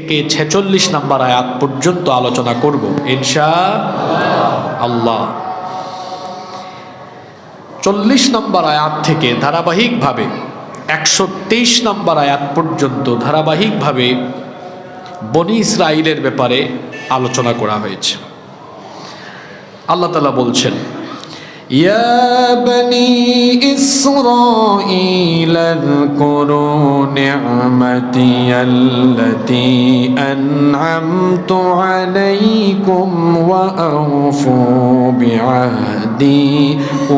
থেকে 46 নম্বর আয়াত পর্যন্ত আলোচনা করব ইনশাআল্লাহ। 40 নম্বর আয়াত থেকে ধারাবাহিকভাবে 123 নম্বর আয়াত পর্যন্ত ধারাবাহিকভাবে বনি ইসরাইলের ব্যাপারে আলোচনা করা হয়েছে। আল্লাহ তাআলা বলছেন, ইয়া বনি ইসরাঈল আযকুরু নি'মাতি আল্লাতী আন'আমতু আলাইকুম ওয়া আওফু বিআহদি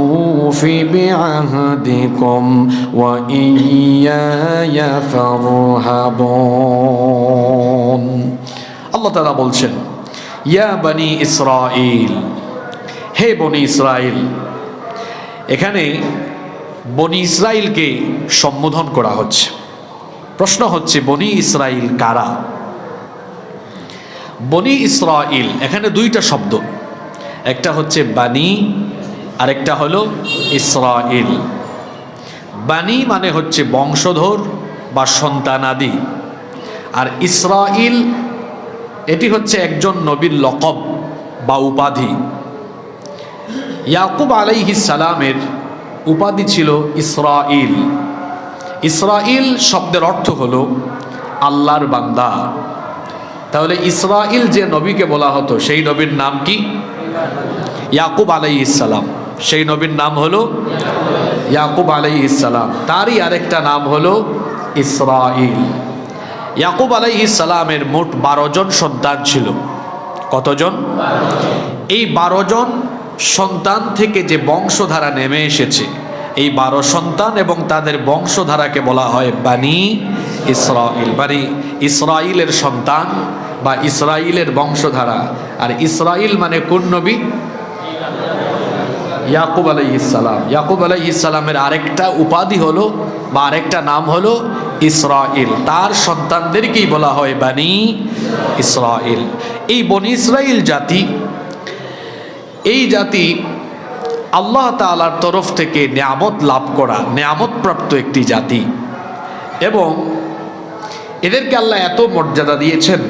উফি বিআহদিকুম ওয়া ইয়্যায়া ফারহাবুন। আল্লাহ তাআলা বলছেন, ইয়া বনি ইসরাঈল, হে বনি ইসরাইল। এখানে বনি ইসরাইলকে সম্বোধন করা হচ্ছে। প্রশ্ন হচ্ছে, বনি ইসরাইল কারা? বনি ইসরাইল এখানে দুইটা শব্দ, একটা হচ্ছে বানি আর একটা হলো ইসরাইল। বানি মানে হচ্ছে বংশধর বা সন্তানাদি, আর ইসরাইল এটি হচ্ছে একজন নবীর লকব বা উপাধি। ইয়াকুব আলাইহিস সালামের উপাধি ছিল ইসরাইল। ইসরাইল শব্দের অর্থ হলো আল্লাহর বান্দা। তাহলে ইসরাইল যে নবীকে বলা হতো সেই নবীর নাম কি? ইয়াকুব আলাইহিস সালাম। সেই নবীর নাম হলো ইয়াকুব আলাইহিস সালাম। তারই আরেকটা নাম হলো ইসরাইল। ইয়াকুব আলাইহিস সালামের মোট 12 জন সন্তান ছিল। কতজন? এই 12 জন সন্তান থেকে যে বংশধারা নেমে এসেছে, এই 12 সন্তান এবং তাদের বংশধারাকে বলা হয় বানি ইসরাইল। বানি ইসরাইলের সন্তান বা ইসরাইলের বংশধারা। আর ইসরাইল মানে কোন নবী? ইয়াকুব আলাইহিস সালাম। ইয়াকুব আলাইহিস সালামের আরেকটা উপাধি হলো বা আরেকটা নাম হলো ইসরাইল। তার সন্তানদেরকেই বলা হয় বানি ইসরাইল। এই বনি ইসরাইল জাতি, এই জাতি আল্লাহ তাআলার তরফ থেকে নিয়ামত লাভ করা, নিয়ামত প্রাপ্ত একটি জাতি। এবং এদেরকে আল্লাহ এত মর্যাদা দিয়েছেন,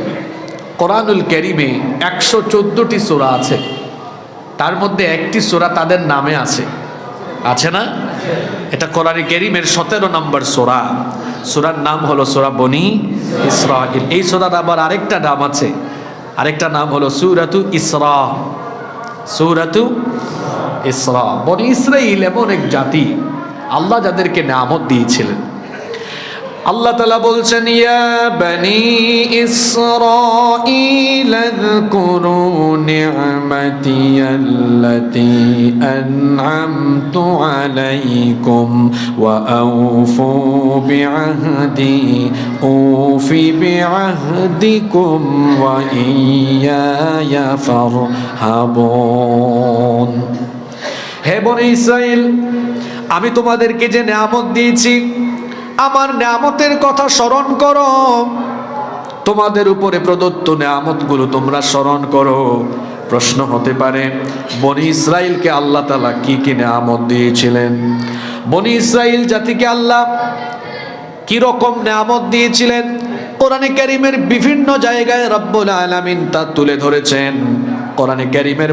কোরআনুল কারীমে 114টি সূরা আছে, তার মধ্যে একটি সূরা তাদের নামে আছে। আছে না? এটা কোরআন কারীমের 17 নম্বর সূরা। সূরার নাম হলো সূরা বনি ইসরাইল। এই সূরার আবার আরেকটা নাম আছে, আরেকটা নাম হলো সূরাতু ইসরা। সূরাতু ইসরা। বনি ইসরাইল এমন এক জাতি আল্লাহ যাদেরকে নিয়ামত দিয়েছিলেন। আল্লাহ তাআলা বলছেন, ইয়া বনি ইসরাঈল আযকুরু নি'মাতি আল্লাতী আন'আমতু আলাইকুম ওয়া আওফু বিআহদি উফি বিআহদিকুম ওয়া ইয়্যায়া ফারহাবুন। হে বনি ইসরাইল, আমি তোমাদেরকে যে নিয়ামত দিয়েছি, আমার নিয়ামতের কথা স্মরণ করো। তোমাদের উপরে প্রদত্ত নিয়ামতগুলো তোমরা স্মরণ করো। প্রশ্ন হতে পারে, বনি ইসরাইলকে আল্লাহ তাআলা কি কি নিয়ামত দিয়েছিলেন? বনি ইসরাইল জাতিকে আল্লাহ কি রকম নিয়ামত দিয়েছিলেন? কোরআনে কারীমের বিভিন্ন জায়গায় রব্বুল আলামিন তা তুলে ধরেছেন। কোরআনে কারীমের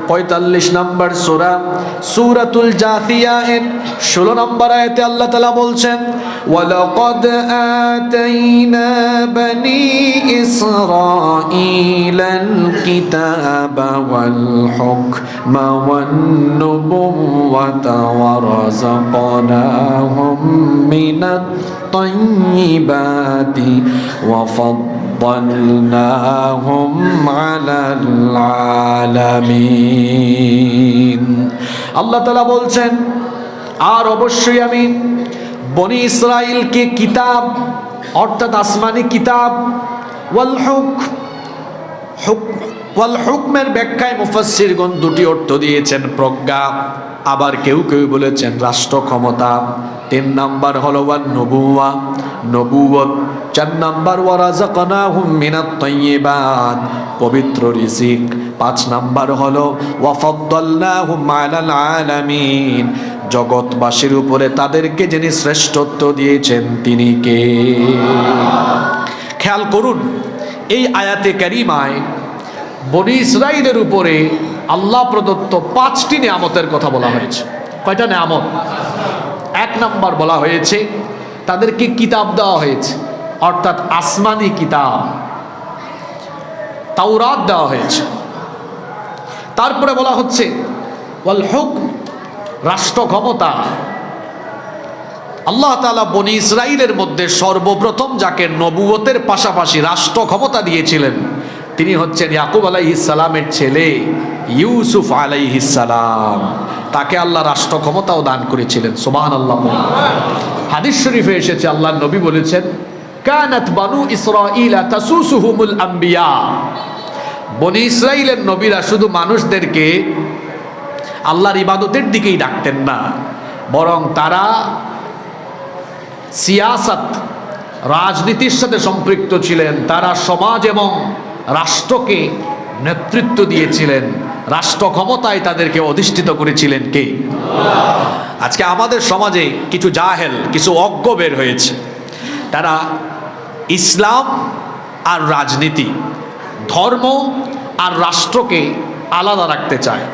45 নম্বর সূরা সূরাতুল জাথিয়া এর 16 নম্বর আয়াতে আল্লাহ তাআলা বলছেন, ওয়ালাকাদ আতাইনা বনি ইসরাঈলাল কিতাবা ওয়াল হুকমা ওয়ান নুবুওয়াতা ওয়া রাযাকনাহুম মিনাত তাইয়্যিবাতি ওয়া فضلناهم على العالمين। আল্লাহ তাআলা বলছেন, আর অবশ্যই আমি বনি ইসরাইলকে কিতাব অর্থাৎ আসমানি কিতাব ওয়াল হুকমের ব্যাখ্যায় মুফাসসিরগণ দুটি অর্থ দিয়েছেন, প্রজ্ঞা, আবার কেউ কেউ বলেছেন রাষ্ট্র ক্ষমতা। 3 নাম্বার হলো ওয়ান নবুওয়া, নবুয়ত। 4 নাম্বার ওয়া রাযাকনাহুম মিনাত তাইয়্যিবাত, পবিত্র রিজিক। 5 নাম্বার হলো ওয়া ফাদ্দালনাহুম আলাল আলামিন, জগৎবাসীর উপরে তাদেরকে যিনি শ্রেষ্ঠত্ব দিয়েছেন তিনি কে? খেয়াল করুন, এই আয়াতে কারিমায় বনি ইসরাইলের উপরে আল্লাহ প্রদত্ত 5টি নিয়ামতের কথা বলা হয়েছে। কয়টা নিয়ামত? 1 নম্বর বলা হয়েছে তাদেরকে কিতাব দেওয়া হয়েছে, অর্থাৎ আসমানি কিতাব তাওরাত দেওয়া হয়েছে। তারপরে বলা হচ্ছে ওয়াল হুকম, রাষ্ট্র ক্ষমতা। আল্লাহ তাআলা বনি ইসরাইলের মধ্যে সর্বপ্রথম যাকে নবুয়তের পাশাপাশি রাষ্ট্র ক্ষমতা দিয়েছিলেন তিনি হচ্ছেন ইয়াকুব আলাইহিস সালামের ছেলে ইউসুফ আলাইহিস সালাম। তাকে আল্লাহ রাষ্ট্র ক্ষমতাও দান করেছিলেন। সুবহানাল্লাহ। হাদিস শরীফে এসেছে আল্লাহর নবী বলেছেন কানাত বানু ইসরাঈলা তাসুসুহুমুল আম্বিয়া। বনি ইসরাইলের নবীরা শুধু মানুষদেরকে আল্লাহর ইবাদতের দিকেই ডাকতেন না, বরং তারা সিয়াসত, রাজনীতির সাথে সম্পৃক্ত ছিলেন। তারা সমাজ এবং রাষ্ট্রকে নেতৃত্ব দিয়েছিলেন, রাষ্ট্র ক্ষমতায় তাদেরকে অধিষ্ঠিত করেছিলেন কে? আজকে আমাদের সমাজে কিছু জাহেল, কিছু অজ্ঞ বের হয়েছে। তারা ইসলাম আর রাজনীতি, ধর্ম আর রাষ্ট্রকে আলাদা রাখতে চায়।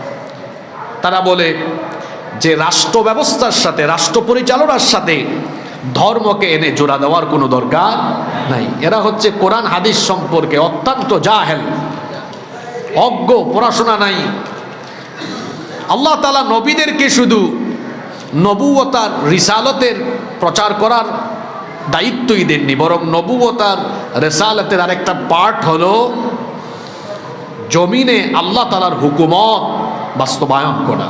তারা বলে যে রাষ্ট্র ব্যবস্থার সাথে, রাষ্ট্র পরিচালনার সাথে ধর্মকে এনে জোড়া দেওয়ার কোনো দরকার নাই। এরা হচ্ছে কোরআন হাদিস সম্পর্কে অত্যন্ত জাহেল, অজ্ঞ, পড়াশোনা নাই। আল্লাহ তাআলা নবীদেরকে শুধু নবুয়তার রিসালতের প্রচার করার দায়িত্বই দেননি, বরং নবুয়তার রিসালতের আরেকটা পার্ট হলো জমিনে আল্লাহ তাআলার হুকুমত বাস্তবায়ন করা।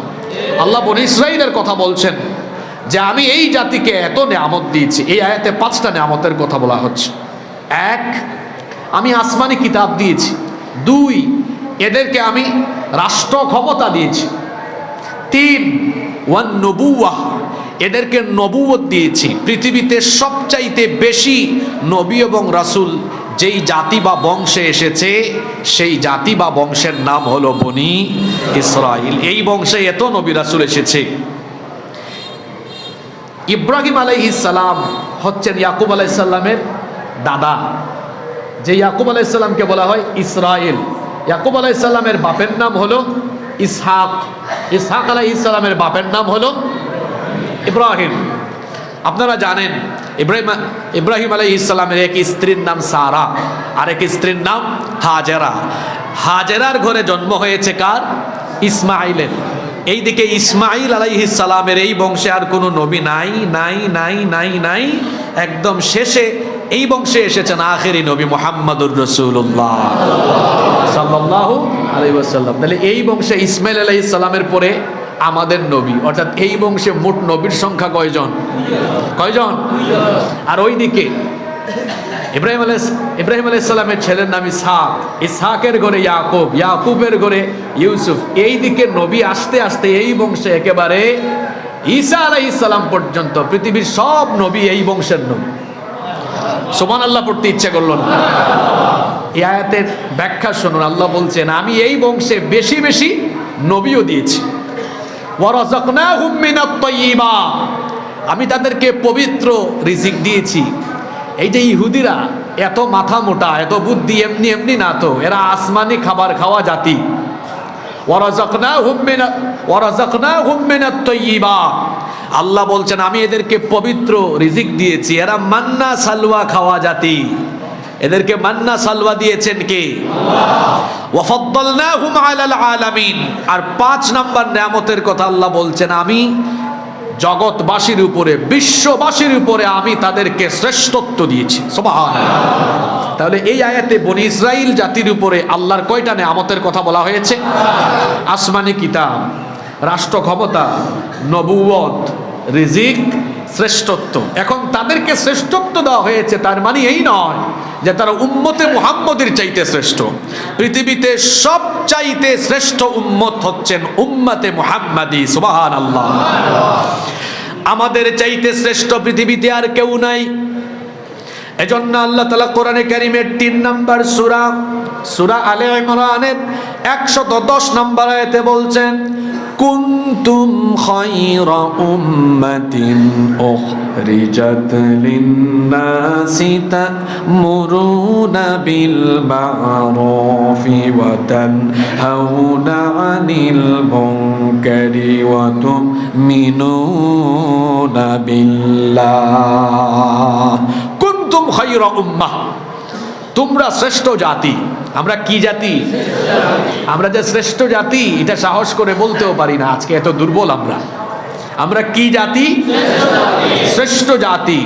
আল্লাহ বনী ইসরাঈলের কথা বলছেন যে আমি এই জাতিকে এত নিয়ামত দিয়েছি। এই আয়াতে 5টা নিয়ামতের কথা বলা হচ্ছে। 1, আমি আসমানি কিতাব দিয়েছি। 2, এদেরকে আমি রাষ্ট্র ক্ষমতা দিয়েছি। 3, ওয়ান নবুওয়াহ, এদেরকে নবুয়ত দিয়েছি। পৃথিবীতে সবচাইতে বেশি নবী এবং রাসূল যেই জাতি বা বংশে এসেছে সেই জাতি বা বংশের নাম হলো বনি ইসরাঈল। এই বংশে এত নবী রাসূল এসেছে। ইব্রাহিম আলাইহিস সালাম হচ্ছেন ইয়াকুব আলাইহিস সালামের দাদা, যে ইয়াকুব আলাইহিস সালামকে বলা হয় ইসরাঈল। ইয়াকুব আলাইহিস সালামের বাপের নাম হলো ইসহাক, ইসহাক আলাইহিস সালামের বাপের নাম হলো ইব্রাহিম। আপনারা জানেন ইব্রাহিম আলাইহিস সালামের এক স্ত্রীর নাম সারা, আর এক স্ত্রীর নাম হাজেরা। হাজেরার ঘরে জন্ম হয়েছে কার? ইসমাইলের। এইদিকে ইসমাইল আলাইহিস সালামের এই বংশে আর কোনো নবী নাই নাই নাই নাই নাই। একদম শেষে এই বংশে এসেছেন আখেরি নবী মুহাম্মদুর রাসূলুল্লাহ সাল্লাল্লাহু আলাইহি ওয়াসাল্লাম। তাহলে এই বংশে ইসমাইল আলাইহিস সালামের পরে আমাদের নবী, অর্থাৎ এই বংশে মোট নবীর সংখ্যা কয়জন? কয়জন? আর ওইদিকে ইব্রাহিম আলাইহিস সালামের ছেলের নাম ইসহাক, ইসহাকের ঘরে ইয়াকুব, ইয়াকুবের ঘরে ইউসুফ। এইদিকে নবী আস্তে আস্তে এই বংশে একেবারে ঈসা আলাইহিস সালাম পর্যন্ত পৃথিবীর সব নবী এই বংশের নবী। সুবহানাল্লাহ পড়তে ইচ্ছে করলো না। এই আয়াতের ব্যাখ্যা শুনুন। আল্লাহ বলছেন আমি এই বংশে বেশি বেশি নবীও দিয়েছি। ওয়ারাযাকনাহুম মিনাত তাইয়্যিবাত, আমি তাদেরকে পবিত্র রিজিক দিয়েছি। এই যে ইহুদিরা এত মাথা মোটা, এত বুদ্ধি এমনি এমনি না তো, এরা আসমানি খাবার খাওয়া জাতি। ওয়ারাযাকনাহুম মিনাত তাইয়্যিবাত, আল্লাহ বলছেন আমি এদেরকে পবিত্র রিজিক দিয়েছি। এরা মান্না সালওয়া খাওয়া জাতি, এদেরকে মান্না সালওয়া দিয়েছেন কে? ওয়া ফাদ্দালনাহুম আলাল আলামিন। আর 5 নাম্বার নিয়ামতের কথা আল্লাহ বলছেন আমি জগৎবাসীর উপরে, বিশ্ববাসীর উপরে আমি তাদেরকে শ্রেষ্ঠত্ব দিয়েছি। সুবহানাল্লাহ। তাহলে এই আয়াতে বনি ইসরাইল জাতির উপরে আল্লাহর কয়টা নিয়ামতের কথা বলা হয়েছে? আসমানি কিতাব, রাষ্ট্র ক্ষমতা, নবুয়ত, রিজিক, শ্রেষ্ঠত্ব। এখন তাদেরকে শ্রেষ্ঠত্ব দেওয়া হয়েছে, তার মানে এই নয় যে তারা উম্মতে মুহাম্মদের চাইতে শ্রেষ্ঠ। পৃথিবীতে সবচাইতে শ্রেষ্ঠ উম্মত হচ্ছেন উম্মতে মুহাম্মাদি। সুবহানাল্লাহ। আমাদের চাইতে শ্রেষ্ঠ পৃথিবীতে আর কেউ নাই। এজন্য আল্লাহ তাআলা কোরআনে কারীমের 3 নম্বর সূরা আলে ইমরানের 110 নম্বর আয়াতে বলছেন, কুনতুম খায়রা উম্মাতিন উখরিজাত লিন-নাসি তা'মুরুনা বিল মা'রুফি ওয়া তানহাউনা আনিল মুনকারি ওয়া তু'মিনুনা বিল্লাহ। কুনতুম খায়রা উম্মাহ, তোমরা শ্রেষ্ঠ জাতি। আমরা কি জাতি? আমরা যে শ্রেষ্ঠ জাতি এটা সাহস করে বলতেও পারি না, আজকে এত দুর্বল আমরা কি জাতি? শ্রেষ্ঠ জাতি।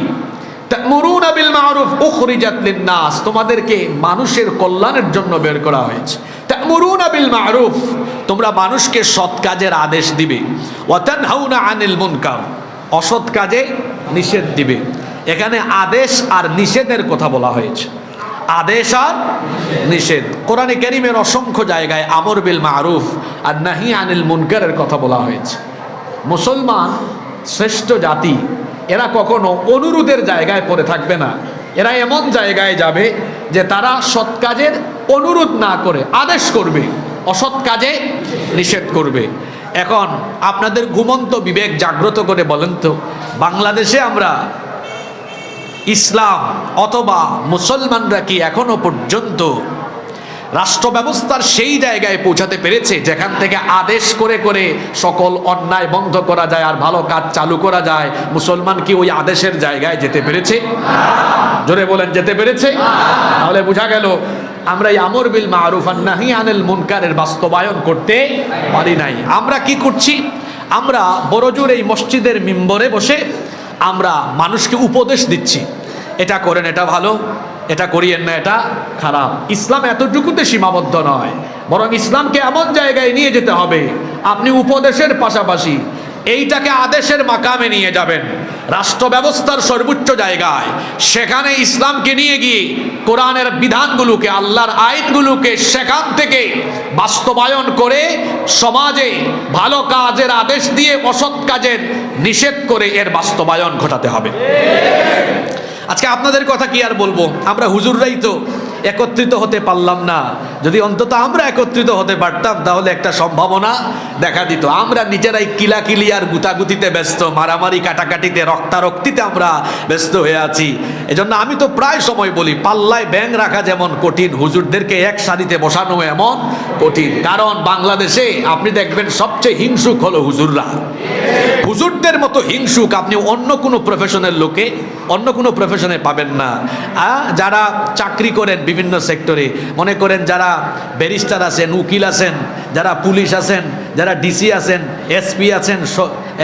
তা'মুরুনা বিল মা'রুফ উখরিজাত লিন-নাস, তোমাদেরকে মানুষের কল্যাণের জন্য বের করা হয়েছে। তা'মুরুনা বিল মা'রুফ, তোমরা মানুষকে সৎ কাজের আদেশ দিবে। ওয়া তানহাউনা আনিল মুনকার, অসৎ কাজে নিষেধ দিবে। এখানে আদেশ আর নিষেধের কথা বলা হয়েছে, আদেশ আর নিষেধ। কোরআনে কারীমের অসংখ্য জায়গায় আমর বিল মা'রুফ আর নাহি আনিল মুনকারের কথা বলা হয়েছে। মুসলমান শ্রেষ্ঠ জাতি, এরা কখনো অনুরোধের জায়গায় পড়ে থাকবে না। এরা এমন জায়গায় যাবে যে তারা সৎ কাজের অনুরোধ না করে আদেশ করবে, অসৎ কাজে নিষেধ করবে। এখন আপনাদের ঘুমন্ত বিবেক জাগ্রত করে বলেন তো, বাংলাদেশে আমরা ইসলাম অথবা মুসলমানরা কি এখনো পর্যন্ত রাষ্ট্র ব্যবস্থার সেই জায়গায় পৌঁছাতে পেরেছে যেখান থেকে আদেশ করে করে সকল অন্যায় বন্ধ করা যায় আর ভালো কাজ চালু করা যায়? মুসলমান কি ওই আদেশের জায়গায় যেতে পেরেছে? জোরে বলেন, যেতে পেরেছে? তাহলে বোঝা গেল আমরা এই আমর বিল মা'রুফ আর নাহি আনিল মুনকারের বাস্তবায়ন করতে পারি নাই। আমরা কি করছি? আমরা বড়জোর এই মসজিদের মিম্বরে বসে আমরা মানুষকে উপদেশ দিচ্ছি, এটা করেন, এটা ভালো, এটা করিয়েন না, এটা খারাপ। ইসলাম এতটুকুতে সীমাবদ্ধ নয়, বরং ইসলামকে এমন জায়গায় নিয়ে যেতে হবে আপনি উপদেশের পাশাপাশি এইটাকে আদেশের মাকামে নিয়ে যাবেন, রাষ্ট্র ব্যবস্থার সর্বোচ্চ জায়গায়। সেখানে ইসলামকে নিয়ে গিয়ে কোরআনের বিধানগুলোকে, আল্লাহর আইনগুলোকে সেখান থেকে বাস্তবায়ন করে সমাজে ভালো কাজের আদেশ দিয়ে অসৎ কাজের নিষেধ করে এর বাস্তবায়ন ঘটাতে হবে। আজকে আপনাদের কথা কি আর বলবো, আমরা হুজুররাই তো একত্রিত হতে পারলাম না। যদি অন্তত আমরা একত্রিত হতে পারতাম তাহলে একটা সম্ভাবনা দেখা দিত। আমরা নিজেরাই কিলাকিলি আর গুতাগুতিতে ব্যস্ত, মারামারি কাটাকাটিতে, রক্তারক্তিতে আমরা ব্যস্ত হয়ে আছি। এজন্য আমি তো প্রায় সময় বলি, পাল্লায় ব্যাঙ রাখা যেমন কঠিন, হুজুরদেরকে এক সারিতে বসানো এমন কঠিন। কারণ বাংলাদেশে আপনি দেখবেন সবচেয়ে হিংসুক হলো হুজুররা। হুজুরদের মতো হিংসুক আপনি অন্য কোনো প্রফেশনের লোকে, অন্য কোনো প্রফেশনে পাবেন না। যারা চাকরি করেন বিভিন্ন সেক্টরে, মনে করেন যারা ব্যারিস্টার আছেন, উকিল আছেন, যারা পুলিশ আছেন, যারা ডিসি আছেন, এসপি আছেন,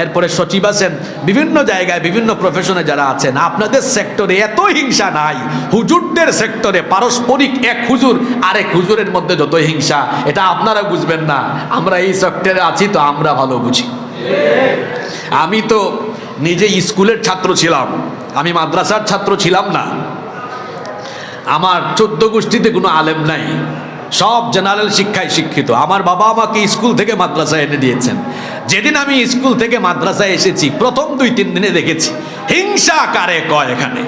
এরপরে সচিব আছেন, বিভিন্ন জায়গায় বিভিন্ন প্রফেশনে যারা আছেন, আপনাদের সেক্টরে এত হিংসা নাই। হুজুরদের সেক্টরে পারস্পরিক এক হুজুর আরেক হুজুরের মধ্যে যত হিংসা, এটা আপনারা বুঝবেন না। আমরা এই সেক্টরে আছি তো আমরা ভালো বুঝি। আমি তো নিজে স্কুলের ছাত্র ছিলাম, আমি মাদ্রাসার ছাত্র ছিলাম না। আমার 14 গোষ্ঠীতে কোনো আলেম নাই, সব জেনারেল শিক্ষায় শিক্ষিত। আমার বাবা আমাকে স্কুল থেকে মাদ্রাসায় এনে দিয়েছেন। যেদিন আমি স্কুল থেকে মাদ্রাসায় এসেছি প্রথম 2-3 দিনে দেখেছি হিংসা কারে কয় এখানে।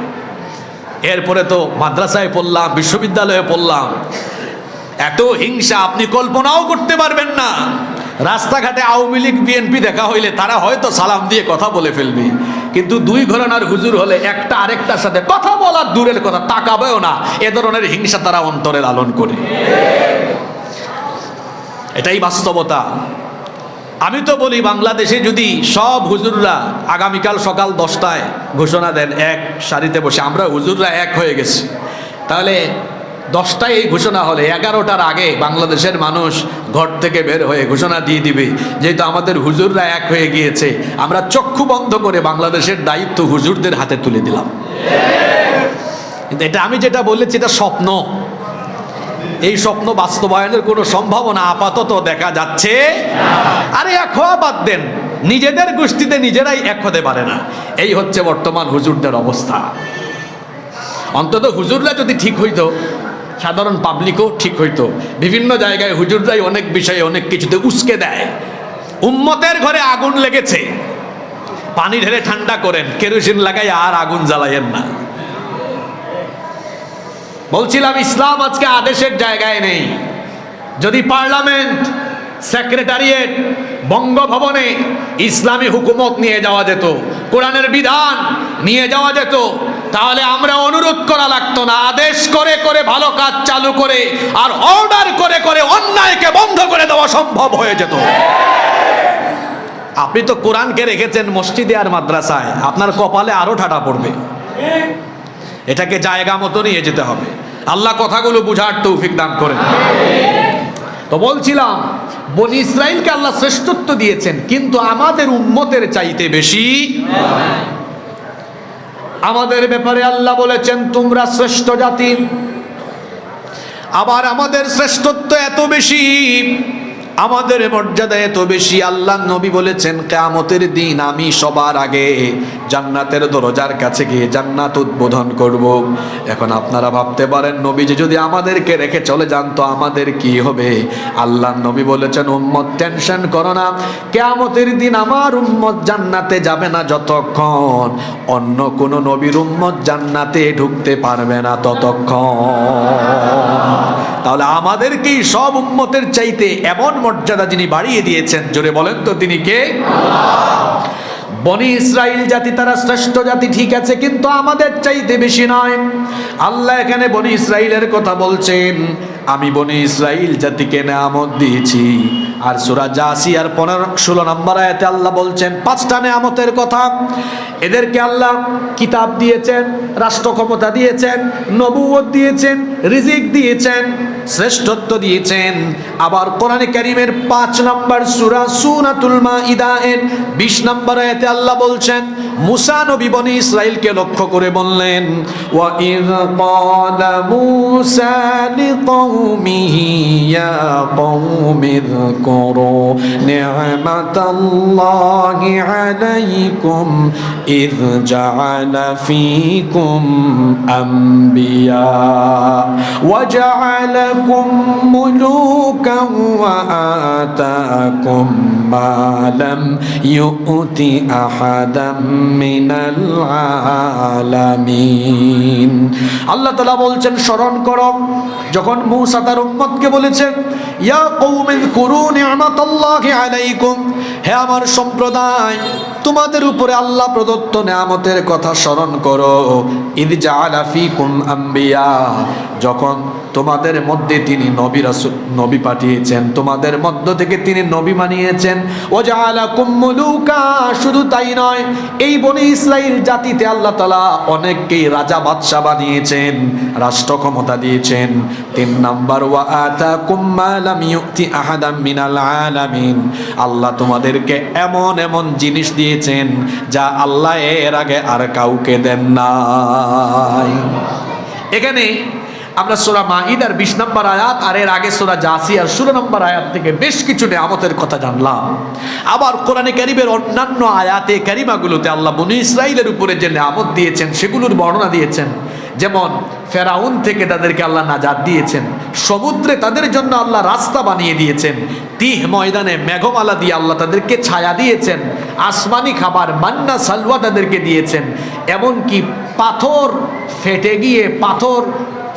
এরপরে তো মাদ্রাসায় পড়লাম, বিশ্ববিদ্যালয়ে পড়লাম, এত হিংসা আপনি কল্পনাও করতে পারবেন না। রাস্তাঘাটে আওয়ামী লীগ বিএনপি দেখা হইলে তারা হয়তো সালাম দিয়ে কথা বলে ফেলবে, কিন্তু 2 ঘরানার হুজুর হলে একটা আরেকটার সাথে কথা বলার দূরের কথা, তাকাবেও না। এ ধরনের হিংসা তারা অন্তরে লালন করে। এটাই বাস্তবতা। আমি তো বলি বাংলাদেশে যদি সব হুজুররা আগামীকাল সকাল 10টায় ঘোষণা দেন এক সারিতে বসে, আমরা হুজুররা এক হয়ে গেছি, তাহলে 10টায় এই ঘোষণা হলে 11টার আগে বাংলাদেশের মানুষ ঘর থেকে বের হয়ে ঘোষণা দিয়ে দিবে, যেহেতু আমাদের হুজুররা এক হয়ে গিয়েছে, আমরা চক্ষু বন্ধ করে বাংলাদেশের দায়িত্ব হুজুরদের হাতে তুলে দিলাম। কিন্তু এটা আমি যেটা বলেছি এটা স্বপ্ন। এই স্বপ্ন বাস্তবায়নের কোনো সম্ভাবনা আপাতত দেখা যাচ্ছে। আরে এক হওয়া বাদ দেন, নিজেদের গোষ্ঠীতে নিজেরাই এক হতে পারে না। এই হচ্ছে বর্তমান হুজুরদের অবস্থা। অন্তত হুজুররা যদি ঠিক হইতো, সাধারণ পাবলিকও ঠিক হইতো। বিভিন্ন জায়গায় হুজুররাই অনেক বিষয়ে অনেক কিছুতে উস্কে দেয়। উম্মতের ঘরে আগুন লেগেছে, পানি ঢেলে ঠান্ডা করেন, কেরোসিন লাগাই আর আগুন জ্বালাইয়েন না। বলছিলাম ইসলাম আজকে আদেশের জায়গায় নেই। যদি পার্লামেন্ট, সেক্রেটারিয়েট, বঙ্গভবনে ইসলামী হুকুমত নিয়ে যাওয়া যেত, কোরআনের বিধান নিয়ে যাওয়া যেত, তাহলে আমরা অনুরোধ করা লাগতো না, আদেশ করে করে ভালো কাজ চালু করে আর অর্ডার করে করে অন্যায়কে বন্ধ করে দেওয়া সম্ভব হয়ে যেত। আপনি তো কোরআনকে রেখেছেন মসজিদে আর মাদ্রাসায়, আপনার কপালে আরো ঠাটা পড়বে। এটাকে জায়গা মতো নিয়ে যেতে হবে। আল্লাহ কথাগুলো বুঝার তৌফিক দান করেন। তো বলছিলাম, বনি ইসরাইলকে আল্লাহ শ্রেষ্ঠত্ব দিয়েছেন, কিন্তু আমাদের উম্মতের চাইতে বেশি আমাদের ব্যাপারে আল্লাহ বলেছেন তোমরা শ্রেষ্ঠ জাতি। আবার আমাদের শ্রেষ্ঠত্ব এত বেশি, আমাদের মর্যাদা এত বেশি, আল্লাহ নবী বলেছেন কিয়ামতের দিন আমি সবার আগে জান্নাতের দরজার কাছে গিয়ে জান্নাত উদ্বোধন করব। এখন আপনারা ভাবতে পারেন নবীজি যদি আমাদেরকে রেখে চলে যান তো আমাদের কি হবে? আল্লাহ নবী বলেছেন উম্মত টেনশন করো না, কিয়ামতের দিন আমার উম্মত জান্নাতে যাবে না যতক্ষণ অন্য কোন নবীর উম্মত জান্নাতে ঢুকতে পারবে না ততক্ষণ। তাহলে আমাদেরকেই সব উম্মতের চাইতে এমন মর্যাদা যিনি বাড়িয়ে দিয়েছেন, জোরে বলেন তো তিনি কে? বনি ইসরাইল জাতি তারা শ্রেষ্ঠ জাতি ঠিক আছে, কিন্তু আমাদের চাইতে বেশি নয়। আল্লাহ এখানে বনি ইসরাইলের কথা বলছেন, আমি বনি ইসরাইল জাতিকে নেয়ামত দিয়েছি। আর সূরা জাসিয়ার 15-16 নম্বর আয়াতে আল্লাহ বলছেন 5টা নেয়ামতের কথা। এদেরকে আল্লাহ কিতাব দিয়েছেন, রাষ্ট্র ক্ষমতা দিয়েছেন, নবুয়ত দিয়েছেন, রিজিক দিয়েছেন, শ্রেষ্ঠত্ব দিয়েছেন। আবার কোরআনে কারীমের 5 নম্বর সূরা সূরাতুল মাইদা এর 20 নম্বর আয়াতে আল্লাহ বলছেন, মুসা নবী বনি ইসরাইলকে লক্ষ্য করে বললেন, ওয়া ইয ক্বালা মুসা লিকওমিহি ইয়া কওমি যকুরু নি'মাতাল্লাহি আলাইকুম ইয জা'আলা ফীকুম আমবিয়া ওয়া জা'আলাকুম মুলুকান ওয়া আতাকুম মা লাম ইউতি আহাদাম মিনাল আলামিন। আল্লাহ তাআলা বলছেন স্মরণ করো যখন মূসা তার উম্মতকে বলেছেন, ইয়া কওমি যকুরু নি'মাতাল্লাহি আলাইকুম, হে আমার সম্প্রদায় তোমাদের উপরে আল্লাহ প্রদত্ত নেয়ামতের কথা স্মরণ করো। ইয জাআলা ফীকুম আমবিয়া, যখন তোমাদের মধ্যে তিনি নবী রাসূল নবী পাঠিয়েছেন, তোমাদের মধ্য থেকে তিনি নবী বানিয়েছেন। ওয়া জাআলাকুম মুলুকা, শুধু তাই নয়, এই বনি ইসরাইল জাতিতে আল্লাহ তাআলা অনেককেই রাজা বাদশা বানিয়েছেন, রাষ্ট্র ক্ষমতা দিয়েছেন। 3 নাম্বার, ওয়া আতাকুম মা লাম ইউতি আহাদাম মিনাল আলামিন, আল্লাহ তোমাদেরকে এমন এমন জিনিস দিয়েছেন যা আল্লাহ এর আগে আর কাউকে দেন নাই। এখানে আমরা সূরা মাইদার 20 নম্বর আয়াত আর এর আগে সূরা জাসিয়ার 16 নম্বর আয়াত থেকে বেশ কিছু নিয়ামতের কথা জানলাম। আবার কোরআনে কারীমের অন্যান্য আয়াতে কারিমাগুলোতে আল্লাহ বনি ইসরাইলের উপরে যে নিয়ামত দিয়েছেন সেগুলোর বর্ণনা দিয়েছেন। যেমন ফেরাউন থেকে তাদেরকে আল্লাহ নাজাত দিয়েছেন, সমুদ্রে তাদের জন্য আল্লাহ রাস্তা বানিয়ে দিয়েছেন, তিহ ময়দানে মেঘমালা দিয়ে আল্লাহ তাদেরকে ছায়া দিয়েছেন, আসমানি খাবার মান্না সালওয়া তাদেরকে দিয়েছেন, এমনকি পাথর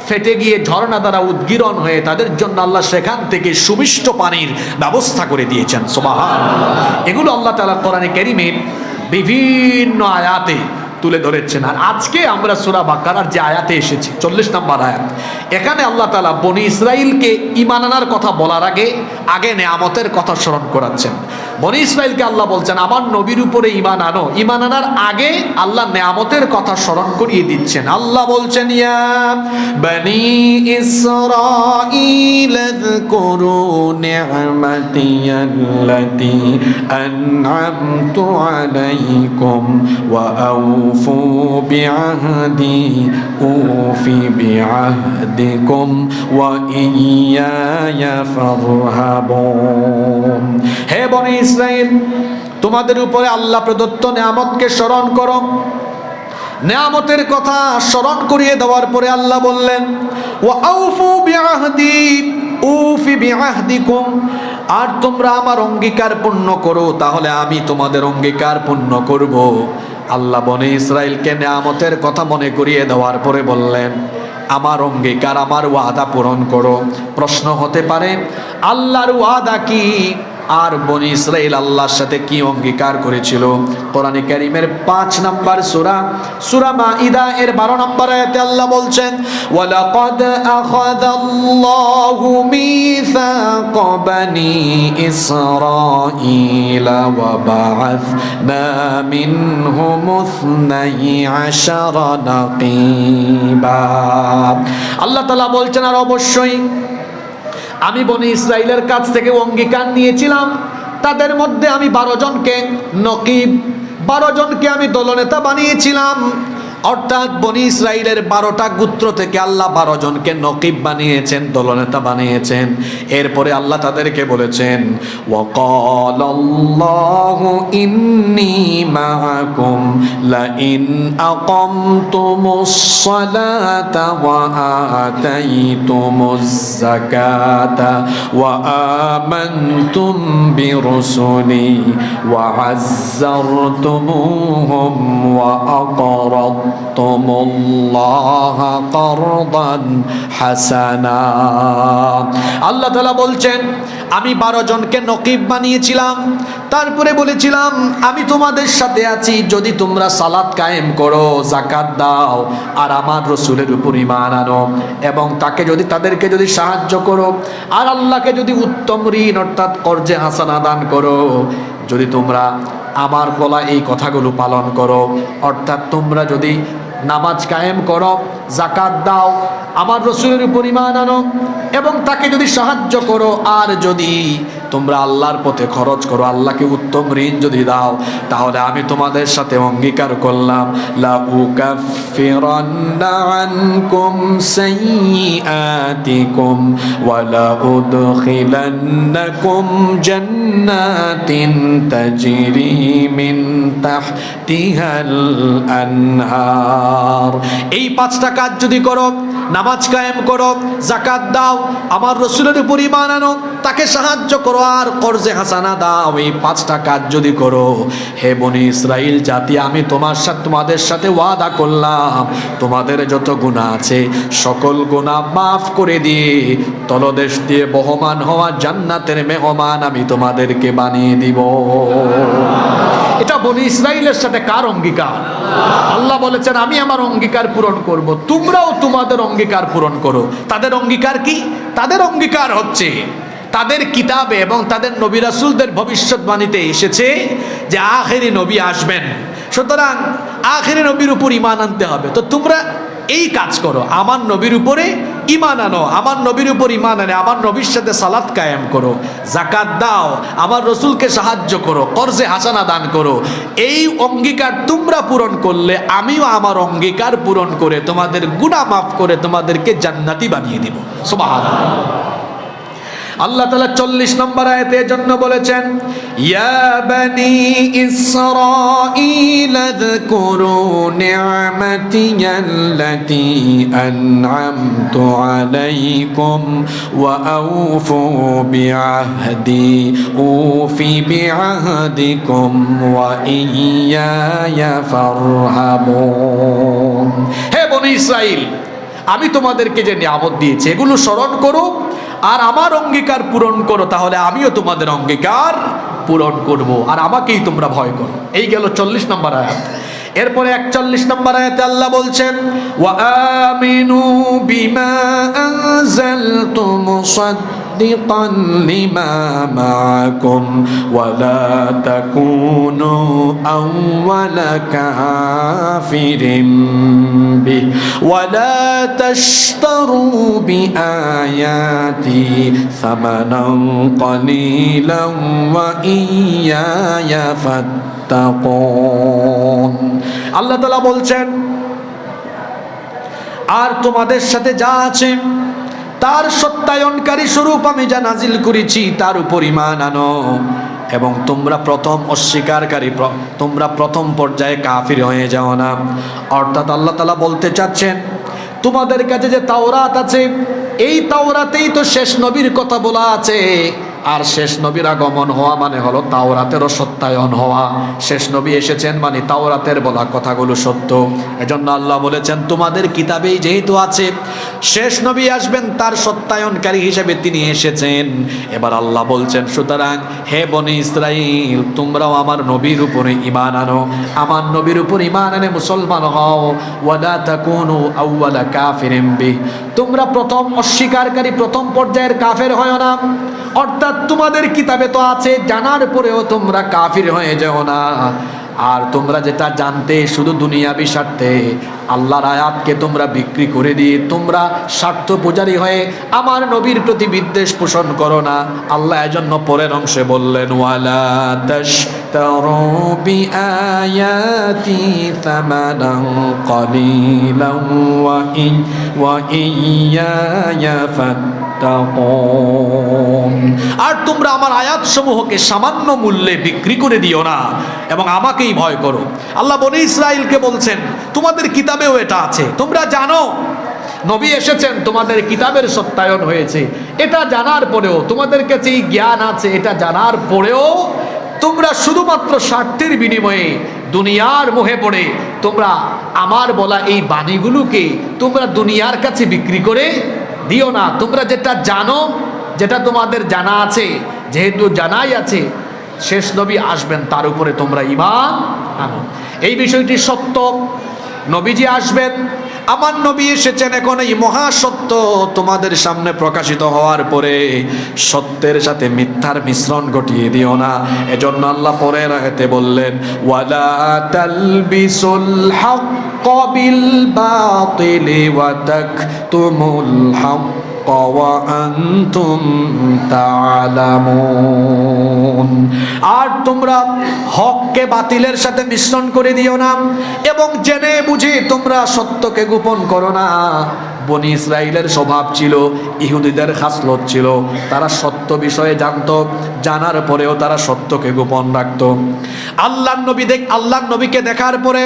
ফেটে গিয়ে ঝর্ণা দ্বারা উদ্গীরণ হয়ে তাদের জন্য আল্লাহ সেখান থেকে সুমিষ্ট পানির ব্যবস্থা করে দিয়েছেন। সুবহানাল্লাহ। এগুলো আল্লাহ তাআলা কোরআনে কারীমের বিভিন্ন আয়াতে তুলে ধরেছেন। আর আজকে আমরা সূরা বাকারার যে আয়াতে এসেছি 40 নম্বর আয়াত, এখানে আল্লাহ তাআলা বনি ইসরাইলকে ঈমান আনার কথা বলার আগে নেয়ামতের কথা স্মরণ করাচ্ছেন। বনি ইসরাইলকে আল্লাহ বলছেন আমার নবীর উপরে ঈমান আনো, ঈমান আনার আগে আল্লাহ নেয়ামতের কথা স্মরণ করিয়ে দিচ্ছেন। আল্লাহ বলছেন, ইয়া বনি ইসরাঈল আযকুরু নি'মাতিয়াল্লাতী আন'আমতু আলাইকুম ওয়া আউফু বিআহদি উফি বিআহদিকুম ওয়া ইয়্যায়া ফারহাবুন। হে বনি ইসরাইল, তোমাদের উপরে আল্লাহ প্রদত্ত নেয়ামতকে স্মরণ করো। নেয়ামতের কথা স্মরণ করিয়ে দেওয়ার পরে আল্লাহ বললেন, ওয়া আউফু বিআহদি উফি বিআহদিকুম, আর তোমরা আমার অঙ্গীকার পূর্ণ করো, তাহলে আমি তোমাদের অঙ্গীকার পূর্ণ করব। আল্লাহ বনি ইসরাইলকে নেয়ামতের কথা মনে করিয়ে দেওয়ার পরে বললেন, আমার অঙ্গীকার, আমার ওয়াদা পূরণ করো। প্রশ্ন হতে পারে আল্লাহর ওয়াদা কি, আর বনি ইসরাইল আল্লাহর সাথে কি অঙ্গীকার করেছিল? কোরআনে কারীমের 5 নম্বর সূরা মাইদা এর 12 নম্বর আয়াতে আল্লাহ বলছেন, ওয়ালাকাদ আখাযাল্লাহু মিসাকা বানি ইসরাঈলা ওয়া বা'আসনা মিনহুম 12 নাকীবা। আল্লাহ তাআলা বলছেন, আর অবশ্যই আমি বনি ইসরাইলের কাছ থেকে অঙ্গীকার নিয়েছিলাম, তাদের মধ্যে আমি 12 জনকে নকিব, 12 জনকে আমি দলনেতা বানিয়েছিলাম। অর্থাৎ বনি ইসরাইলের 12টা গোত্র থেকে আল্লাহ 12 জনকে নকিব বানিয়েছেন, দলনেতা বানিয়েছেন। এরপরে আল্লাহ তাদেরকে বলেছেন, ওয়াকালাল্লাহু ইন্নী মাআকুম লাইন আকামতুমুস সালাতা ওয়া আতাইতুমুজ যাকাতা ওয়া আমানতুম বিরুসুলি ওয়া আযযারতুমুহুম ওয়া আকরাদতুমুল্লাহ কারদান হাসানা। আল্লাহ তাআলা বলছেন, আমি 12 জনকে নকিব বানিয়েছিলাম, তারপরে বলেছিলাম আমি তোমাদের সাথে আছি যদি তোমরা সালাত কায়েম করো, যাকাত দাও, আর আমার রাসূলের উপর ঈমান আনো, এবং তাদেরকে যদি সাহায্য করো, আর আল্লাহকে যদি উত্তম ঋণ অর্থাৎ কর্জে হাসানা দান করো, যদি তোমরা আমার বলা এই কথাগুলো পালন করো, অর্থাৎ তোমরা যদি নামাজ কায়েম করো, যাকাত দাও, আমার রাসূলের উপর ঈমান আনো, এবং তাকে যদি সাহায্য করো, আর যদি তোমরা আল্লাহর পথে খরচ করো, আল্লাহকে উত্তম ঋণ যদি দাও, তাহলে আমি তোমাদের সাথে অঙ্গীকার করলাম, লা উকাফিরান্না আনকুম সাইয়্যাতিকুম ওয়া লা উদখিলান্নাকুম জান্নাতিন তাজরি মিন তাহতিহাল আনহার। এই 5টা কাজ যদি করো, নামাজ কায়েম করো, যাকাত দাও, আমার রাসূলের উপর ঈমান আনো, তাকে সাহায্য করো, আর কর্জে হাসানা দাও, এই 5টা কাজ যদি করো, হে বনি ইসরাইল জাতি, আমি তোমাদের সাথে ওয়াদা করলাম, তোমাদের যত গুনাহ আছে সকল গুনাহ মাফ করে দিয়ে তলদেশ দিয়ে বহমান হওয়া জান্নাতের মেহমান আমি তোমাদেরকে বানিয়ে দিব। এটা বনি ইসরাইলের সাথে কার অঙ্গীকার? আল্লাহ বলেছেন, আমি আমার অঙ্গীকার পূরণ করব, তোমরাও তোমাদের অঙ্গীকার পূরণ করো। তাদের অঙ্গীকার কি? তাদের অঙ্গীকার হচ্ছে, তাদের কিতাবে এবং তাদের নবী রাসূলদের ভবিষ্যৎবাণীতে এসেছে যে আখেরি নবী আসবেন, সুতরাং আখেরি নবীর উপর ঈমান আনতে হবে। তো তোমরা এই কাজ করো, আমার নবীর উপরে ঈমান আনো, আমার নবীর উপর ঈমান আনে, আমার নবীর সাথে সালাত কায়েম করো, যাকাত দাও, আমার রাসূলকে সাহায্য করো, কর্জে হাসানা দান করো। এই অঙ্গীকার তোমরা পূরণ করলে আমিও আমার অঙ্গীকার পূরণ করে তোমাদের গুনাহ মাফ করে তোমাদেরকে জান্নাতি বানিয়ে দিব। সুবহানাল্লাহ। আল্লাহ তাআলা 40 নম্বর আয়াতে জন্য বলেছেন, ইয়া বনি ইসরাঈল আযকুরু নি'মাতিয়াল্লাতী আন'আমতু আলাইকুম ওয়া আউফু বিআহদি উফি বিআহদিকুম ওয়া ইয়্যায়া ফারহাবুন। হে বনি ইসরাইল, আমি তোমাদেরকে যে নিয়ামত দিয়েছি এগুলো স্মরণ করো, আর আমার অঙ্গীকার পূরণ করো, তাহলে আমিও তোমাদের অঙ্গীকার পূরণ করব, আর আমাকেই তোমরা ভয় করো। এই গেল 40 নম্বর আয়াত। এরপরে 41 নম্বর আয়াতে আল্লাহ বলছেন, ওয়া আমিনু বিমা আনজালতু মুসাদ্দিকান লিমা মাআকুম ওয়া লা তাকুনু আউওয়ালা কাফিরিন বিহি ওয়া লা তাশতারু বিআয়াতি সামানান কালিলান ওয়া ইয়্যায়া ফাত্তাকুন। আল্লাহ তাআলা বলছেন, আর তোমাদের সাথে যা আছে তার সত্যায়নকারী স্বরূপ আমি যা নাজিল করেছি তার উপর ঈমান আনো, এবং তোমরা প্রথম অস্বীকারী, তোমরা প্রথম পর্যায়ে কাফির হয়ে যাও না। অর্থাৎ আল্লাহ তাআলা বলতে চাচ্ছেন, তোমাদের কাছে যে তাওরাত আছে, এই তাওরাতেই তো শেষ নবীর কথা বলা আছে, আর শেষ নবীর আগমন হওয়া মানে হলো তাওরাতেরও সত্যায়ন হওয়া। শেষ নবী এসেছেন মানে তাওরাতের বলা কথাগুলো সত্য। এজন্য আল্লাহ বলেছেন তোমাদের কিতাবেই যেহেতু আছে শেষ নবী আসবেন, তার সত্যায়নকারী হিসেবে তিনি এসেছেন। এবার আল্লাহ বলছেন সুতরাং হে বনি ইসরাইল, তোমরাও আমার নবীর উপরে ঈমান আনো, আমার নবীর উপর ঈমান এনে মুসলমান হও। ওয়ালা তাকুনু আউওয়ালা কাফিরিন বিহি, তোমরা প্রথম অস্বীকারী প্রথম পর্যায়ের কাফের হয় না। অর্থাৎ তোমাদের কিতাবে তো আছে, জানার পরেও তোমরা কাফির হয়ে যাও না। আর তোমরা যেটা জানতে শুধু দুনিয়াবি স্বার্থে আল্লাহর আয়াতকে তোমরা বিক্রি করে দিয়ে তোমরা স্বার্থ পূজারী হয়ে আমার নবীর প্রতি বিদ্বেষ পোষণ করো না। আল্লাহ এজন্য পরের অংশে বললেন ওয়ালা তাশতারু বিআয়াতি থামানান কালিলান ওয়া ইয়্যায়া ফাত্তাকুন, আর তোমরা আমার আয়াত সমূহকে সামান্য মূল্যে বিক্রি করে দিও না এবং আমাকেই ভয় করো। আল্লাহ বনি ইসরাইলকে বলছেন তোমাদের কিতাবেও এটা আছে, তোমরা জানো নবী এসেছেন, তোমাদের কিতাবের সত্যায়ন হয়েছে, এটা জানার পরেও তোমাদের কাছে এই জ্ঞান আছে, এটা জানার পরেও তোমরা শুধুমাত্র স্বার্থের বিনিময়ে দুনিয়ার মোহে পড়ে তোমরা আমার বলা এই বাণীগুলোকে তোমরা দুনিয়ার কাছে বিক্রি করে দিও না। তোমরা যেটা জানো, যেটা তোমাদের জানা আছে, যেহেতু জানাই আছে শেষ নবী আসবেন তার উপরে তোমরা ঈমান আনো। এই বিষয়টি সত্য, নবীজি আসবেন, আমার নবী এসেছেন। এখন এই মহাসত্য তোমাদের সামনে প্রকাশিত হওয়ার পরে সত্যের সাথে মিথ্যার মিশ্রণ ঘটিয়ে দিও না। এজন্য আল্লাহ পরের আয়াতে বললেন ওয়ালা তালবিসুল হাক্ক বিল বাতিলি ওয়া তাকতুমুল হাক্ক ওয়া আনতুম তা'লামুন, আর তোমরা হককে বাতিলের সাথে মিশ্রণ করে দিও না এবং জেনে বুঝে তোমরা সত্যকে গোপন করো না। বনি ইসরাইলের স্বভাব ছিল, ইহুদিদের খাসলত ছিল, তারা সত্য বিষয়ে জানতো, জানার পরেও তারা সত্যকে গোপন রাখতো। আল্লাহর নবীকে দেখার পরে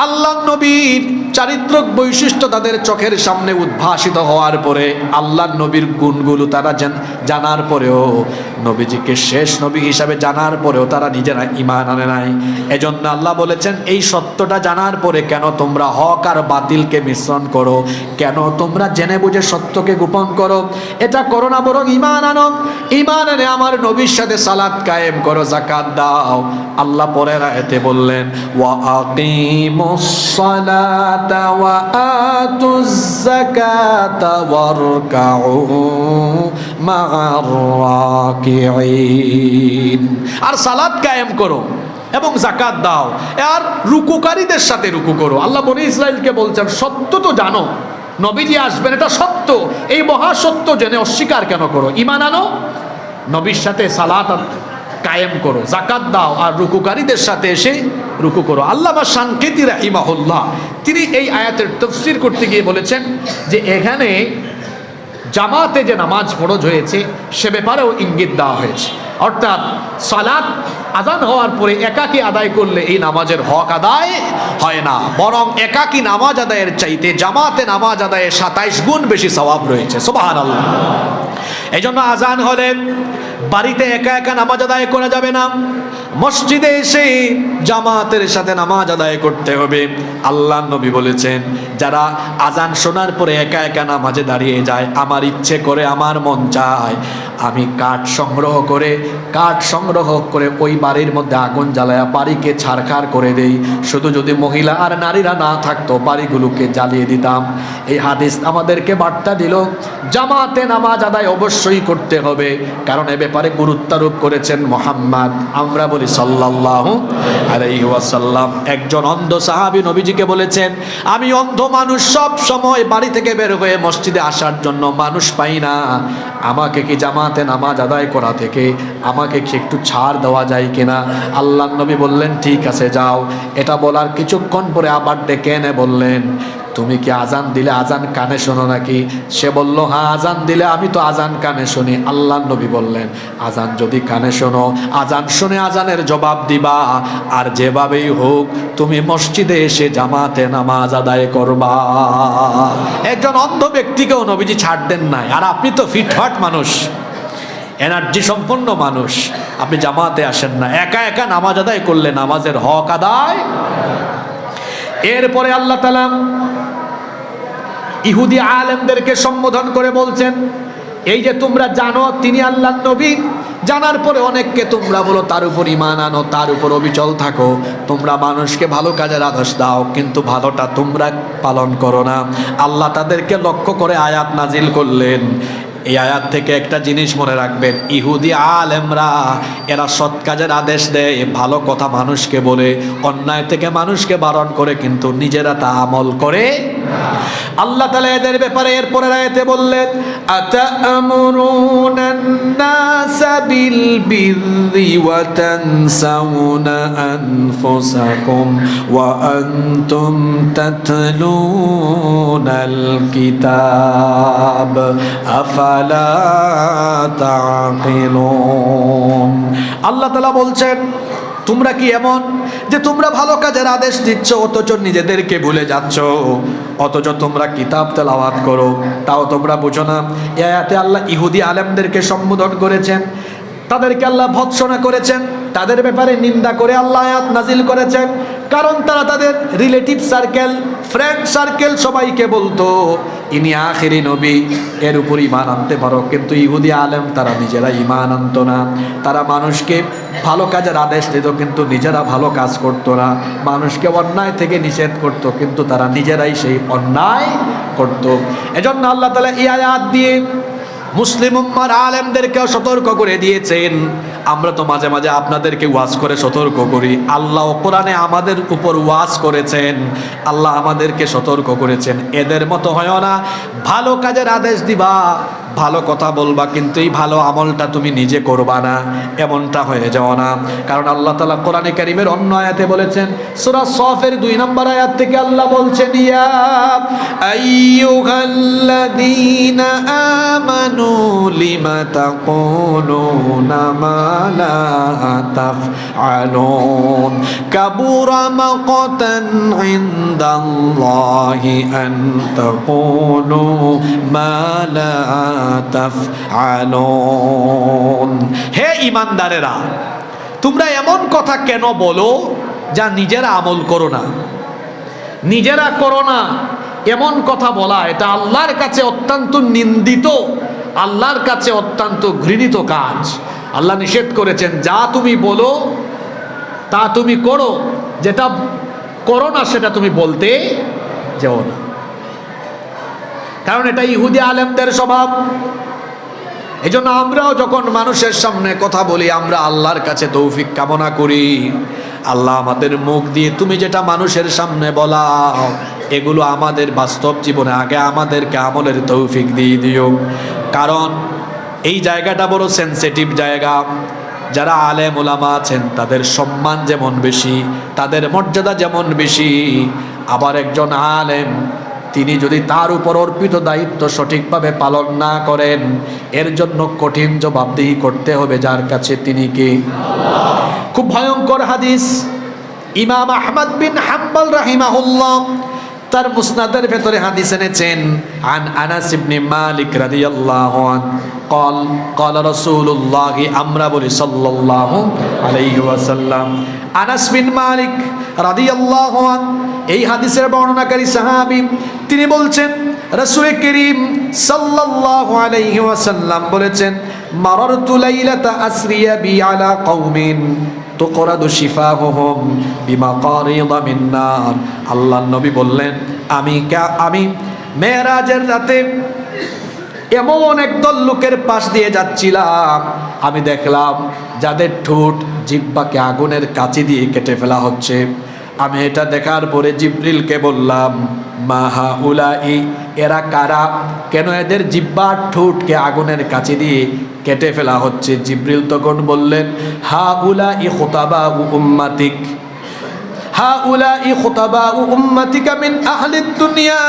আল্লাহর নবীর চারিত্রিক বৈশিষ্ট্য তাদের চোখের সামনে উদ্ভাসিত হওয়ার পরে আল্লাহর নবীর গুণগুলো তারা জানার পরেও, নবীজিকে শেষ নবী হিসাবে জানার পরেও তারা নিজেরা ঈমান আনে নাই। এজন্য আল্লাহ বলেছেন এই সত্যটা জানার পরে কেন তোমরা হক আর বাতিলকে মিশ্রণ করো, কেন তোমরা জেনে বুঝে সত্যকে গোপন করো? এটা করো না, বরং ঈমান আনো। ঈমান এনে আমার নবীর সাথে সালাত কায়েম করো, যাকাত দাও। আল্লাহ পরের আয়াতে বললেন ওয়া আকিমুস সালাতা ওয়া আতুজ যাকাতা ওয়ারকাউ মা'আর রাকিঈন, আর সালাত কায়েম করো এবং যাকাত দাও, আর রুকুকারীদের সাথে রুকু করো। আল্লাহ বনি ইসরাইলকে বলছেন সত্য তো জানো, নবীজি আসবেন, এটা সত্য, এই মহাসত্য জেনে অস্বীকার কেন করো? ঈমান আনো, নবীর সাথে সালাত কায়েম করো, যাকাত দাও, আর রুকুকারীদের সাথে এসে রুকু করো। আল্লামা শানকিতি রাহিমাহুল্লাহ তিনি এই আয়াতের তাফসীর করতে গিয়ে বলেছেন যে এখানে জামাতে যে নামাজ ফরজ হয়েছে সে ব্যাপারেও ইঙ্গিত দেওয়া হয়েছে। অর্থাৎ সালাত আযান হওয়ার পরে একাকী আদায় করলে এই নামাজের হক আদায় হয় না, বরং একাকী নামাজ আদায়ের চাইতে জামাতে নামাজ আদায়ে 27 গুণ বেশি সওয়াব রয়েছে। সুবহানাল্লাহ। এই জন্য আযান হলে বাড়িতে একা একা নামাজ আদায় করা যাবে না, মসজিদে এসে জামাতের সাথে নামাজ আদায় করতে হবে। আল্লাহ নবী বলেছেন যারা আজান শোনার পরে একা একা নামাজে দাঁড়িয়ে যায়, আমার ইচ্ছে করে, আমার মন চায় আমি কাঠ সংগ্রহ করে ওই বাড়ির মধ্যে আগুন জ্বালায়া বাড়িকে ছারখার করে দেই, শুধু যদি মহিলা আর নারীরা না থাকতো বাড়িগুলোকে জ্বালিয়ে দিতাম। এই হাদিস আমাদেরকে বার্তা দিল জামাতে নামাজ আদায় অবশ্যই করতে হবে, কারণ এ ব্যাপারে গুরুত্বারোপ করেছেন মুহাম্মদ, আমরা বলি সাল্লাল্লাহু আলাইহি ওয়াসাল্লাম। একজন অন্ধ সাহাবী নবীজিকে বলেছেন আমি অন্ধ মানুষ, সব সময় বাড়ি থেকে বের হয়ে মসজিদে আসার জন্য মানুষ পাই না, আমাকে কি জামাতে নামাজ আদায় করা থেকে আমাকে কি একটু ছাড় দেওয়া যায় কিনা? আল্লাহর নবী বললেন ঠিক আছে যাও। এটা বলার কিছুক্ষণ পরে আবার ডেকে এনে বললেন তুমি কি আজান দিলে আজান কানে শোনো নাকি? সে বলল হ্যাঁ, আজান দিলে আমি তো আজান কানে শুনি। আল্লাহর নবী বললেন আজান যদি কানে শোনো, আজান শুনে আজানের জবাব দিবা, আর যেভাবেই হোক তুমি মসজিদে এসে জামাতে নামাজ আদায় করবা। একজন অন্ধ ব্যক্তিকেও নবীজি ছাড় দেন নাই, আর আপনি তো ফিটফাট মানুষ, এনার্জি সম্পন্ন মানুষ, আপনি জামাতে আসেন না, একা একা নামাজ আদায় করলে নামাজের হক আদায়। এরপরে আল্লাহ তাআলা ইহুদি আলেমদেরকে সম্বোধন করে বলছেন, এই যে তোমরা জানো তিনি আল্লাহর নবী, জানার পরে অনেককে তোমরা বলো তার উপর ঈমান আনো, তার উপর অবিচল থাকো, তোমরা মানুষকে ভালো কাজের আদেশ দাও কিন্তু ভালোটা তোমরা পালন করো না। আল্লাহ তাদেরকে লক্ষ্য করে আয়াত নাজিল করলেন। এই আয়াত থেকে একটা জিনিস মনে রাখবেন, ইহুদি আলেমরা এরা সৎ কাজের আদেশ দেয়, ভালো কথা মানুষকে বলে, অন্যায় থেকে মানুষকে বারণ করে, কিন্তু নিজেরা তা আমল করে। আল্লাহ তাআলা এদের ব্যাপারে এরপরের আয়াতে বললেন, আতা'মুরুনান নাসা বিল বিররি ওয়া তানসাউনা আনফুসাকুম ওয়া আনতুম তাতলুনাল কিতাব আফালা তা'কিলুন। আল্লাহ তাআলা বলছেন, তোমরা কি এমন যে তোমরা ভালো কাজের আদেশ দিচ্ছ অথচ নিজেদেরকে ভুলে যাচ্ছ, অথচ তোমরা কিতাব তেলাওয়াত করো, তাও তোমরা বুঝো না। এই আয়াতে আল্লাহ ইহুদি আলেমদেরকে সম্বোধন করেছেন, তাদেরকে আল্লাহ ভৎসনা করেছেন, তাদের ব্যাপারে নিন্দা করে আল্লাহ আয়াত নাজিল করেছেন, কারণ তারা তাদের রিলেটিভ সার্কেল, ফ্রেন্ড সার্কেল সবাইকে বলতো ইনি আখিরি নবী, এর উপর ঈমান আনতে পারো। কিন্তু ইহুদি আলেম তারা নিজেরা ঈমান আনতো না, তারা মানুষকে ভালো কাজের আদেশ দিত কিন্তু নিজেরা ভালো কাজ করতো না, মানুষকে অন্যায় থেকে নিষেধ করতো কিন্তু তারা নিজেরাই সেই অন্যায় করতো। এজন্য আল্লাহ তাআলা এই আয়াত দিয়ে মুসলিম উম্মার আলেমদেরকেও সতর্ক করে দিয়েছেন। আমরা তো মাঝে মাঝে আপনাদেরকে ওয়াজ করে সতর্ক করি, আল্লাহ কোরআনে আমাদের উপর ওয়াজ করেছেন, আল্লাহ আমাদেরকে সতর্ক করেছেন, এদের মতো হয় না। ভালো কাজের আদেশ দিবা, ভালো কথা বলবা, কিন্তু এই ভালো আমলটা তুমি নিজে করবা না, এমনটা হয়ে যাও না। কারণ আল্লাহ তাআলা কোরআনে কারীমের অন্য আয়াতে বলেছেন, সূরা সফের 2 নম্বর আয়াত থেকে আল্লাহ বলছেন, ইয়া আইয়ুহাল্লাযীনা আমানু লিমা তাকুলুনা মা লা তাফআলুন কাবুরা মাকাতান ইনদাল্লাহি আন তাকুলু মা লা তাফআলুন। হে ঈমানদারেরা, তোমরা এমন কথা কেন বলো যা নিজেরা আমল করো না, নিজেরা করো না, এমন কথা বলা এটা আল্লাহর কাছে অত্যন্ত নিন্দিত, আল্লাহর কাছে অত্যন্ত ঘৃণিত কাজ। আল্লাহ নিষেধ করেছেন, যা তুমি বলো তা তুমি করো, যেটা করো না সেটা তুমি বলতে যাও না। কারণ এটা ইহুদি আলেমদের স্বভাব। এই জন্য আমরাও যখন মানুষের সামনে কথা বলি, আমরা আল্লাহর কাছে তৌফিক কামনা করি, আল্লাহ আমাদের মুখ দিয়ে তুমি যেটা মানুষের সামনে বলাও এগুলো আমাদের বাস্তব জীবনে আগে আমাদেরকে আমলের তৌফিক দিয়ে দিও। কারণ এই জায়গাটা বড় সেনসিটিভ জায়গা। যারা আলেম ওলামা আছেন তাদের সম্মান যেমন বেশি, তাদের মর্যাদা যেমন বেশি, আবার একজন আলেম তিনি যদি তার উপর অর্পিত দায়িত্ব সঠিকভাবে পালন না করেন, এর জন্য কঠিন জবাবদিহি করতে হবে যার কাছে, তিনি কে? খুব ভয়ঙ্কর হাদিস। ইমাম আহমদ বিন হাম্বল রাহিমাহুল্লাহ তার মুসনাদের ভেতরে হাদিস এনেছেন, আন আনাস ইবনে মালিক রাদিয়াল্লাহু আনহু قال قال رسول الله, আমরা বলি সাল্লাল্লাহু আলাইহি ওয়াসাল্লাম। আনাস বিন মালিক রাদিয়াল্লাহু আনহু এই হাদিসের বর্ণনাকারী সাহাবী, তিনি বলছেন রাসূল করিম সাল্লাল্লাহু আলাইহি ওয়াসাল্লাম বলেছেন, মারারতু লাইলাতা আসরিয়া বি আলা কওমিন তুকরাদু শিফাহুহুম বিমাকারিদা মিন নার। আল্লাহর নবী বললেন, আমি মেরাজের রাতে এমন একদল লোকের পাশ দিয়ে যাচ্ছিলাম, আমি দেখলাম যাদের ঠোঁট জিহ্বাকে আগুনের কাঁচি দিয়ে কেটে ফেলা হচ্ছে। আমি এটা দেখার পরে জিবরিলকে বললাম, মা হাউলাই, এরা কারা, কেন এদের জিহ্বার ঠোঁটকে আগুনের কাঁচি দিয়ে কেটে ফেলা হচ্ছে? জিবরিল তখন বললেন, হাউলাই খুতাবা উম্মাতিক, হাউলাই খুতাবা উম্মাতিকা মিন আহলিদ দুনিয়া।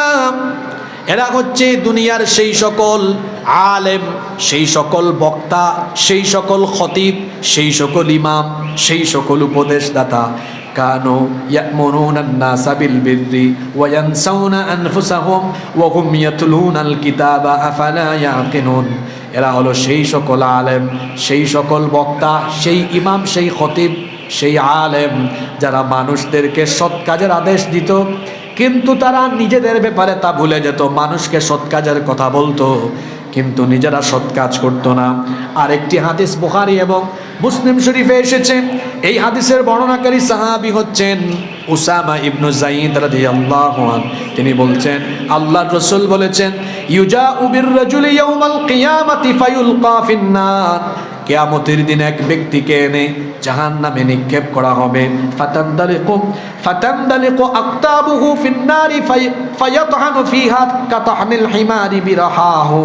এরা হচ্ছে দুনিয়ার সেই সকল আলেম, সেই সকল বক্তা, সেই সকল খতিব, সেই সকল ইমাম, সেই সকল উপদেশদাতা, কানু ইয়া'মুরুনান নাসা বিল বিররি ওয়া ইয়ানসাউনা আনফুসাহুম ওয়া হুম ইয়াতলুনাল কিতাবা আফালা ইয়াকিনুন। এরা হলো সেই সকল আলেম, সেই সকল বক্তা, সেই ইমাম, সেই খতিব, সেই আলেম যারা মানুষদেরকে সৎ কাজের আদেশ দিত, কিন্তু তারা নিজেদের ব্যাপারে তা ভুলে যেত। মানুষকে সৎ কাজের কথা বলতো কিন্তু নিজেরা সৎ কাজ করতো না। আরেকটি হাদিস বুখারী এবং মুসলিম শরীফে এসেছে। এই হাদিসের বর্ণনাকারী সাহাবী হচ্ছেন উসামা ইবনু যায়েদ রাদিয়াল্লাহু আনহু। তিনি বলছেন আল্লাহর রাসূল বলেছেন, ইউজাউ বির রাজুলি ইয়াউমাল কিয়ামাতি ফায়ুলকা ফিন-নার। কিয়ামতের দিন এক ব্যক্তিকে এনে জাহান্নামে নিক্ষেপ করা হবে। ফাতান্দালিকু আকতাবুহু ফিন-নারি ফায়াতহানু ফিহা কাতাহমিল হিমারি বিরাহাহু।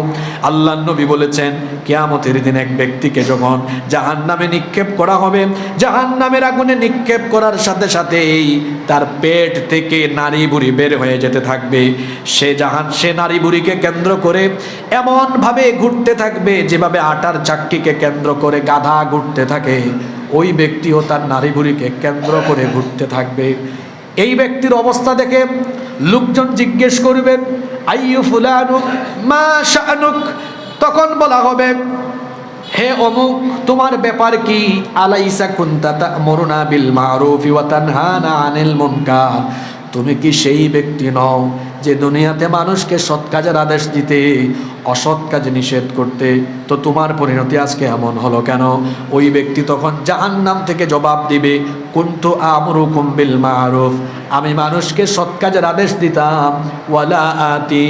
আল্লাহর নবী বলেছেন কিয়ামতের দিন এক ব্যক্তিকে যখন জাহান্নামে নিক্ষেপ করা হবে, জাহান্নামের আগুনে নিক্ষেপ করার সাথে সাথেই তার পেট থেকে নাড়ি বুড়ি বের হয়ে যেতে থাকবে। সে নাড়ি বুড়িকে কেন্দ্র করে এমন ভাবে ঘুরতে থাকবে যেভাবে আটার চাক্কিকে কেন্দ্র করে গাধা ঘুরতে থাকে, ওই ব্যক্তিও তার নাড়ি বুড়িকে কেন্দ্র করে ঘুরতে থাকবে। এই ব্যক্তির অবস্থা দেখে লোকজন জিজ্ঞেস করবেন, আইয়ু ফুলানুক মা শানুক। তখন বলা হবে, হে অমুক, তোমার ব্যাপার কি? আলাইসা কুনতা তা'মুরুনা বিল মা'রুফি ওয়া তানহানা আনিল মুনকার। তুমি কি সেই ব্যক্তি নও যে দুনিয়াতে মানুষকে সৎ কাজের আদেশ দিতে, অসৎ কাজ নিষেধ করতে? তো তোমার পরিণতি আজকে এমন হলো কেন? ওই ব্যক্তি তখন জাহান্নাম থেকে জবাব দিবে, কুনতু আমরুকুম বিল মা'রুফ, আমি মানুষকে সৎ কাজের আদেশ দিতাম, ওয়ালা আতি,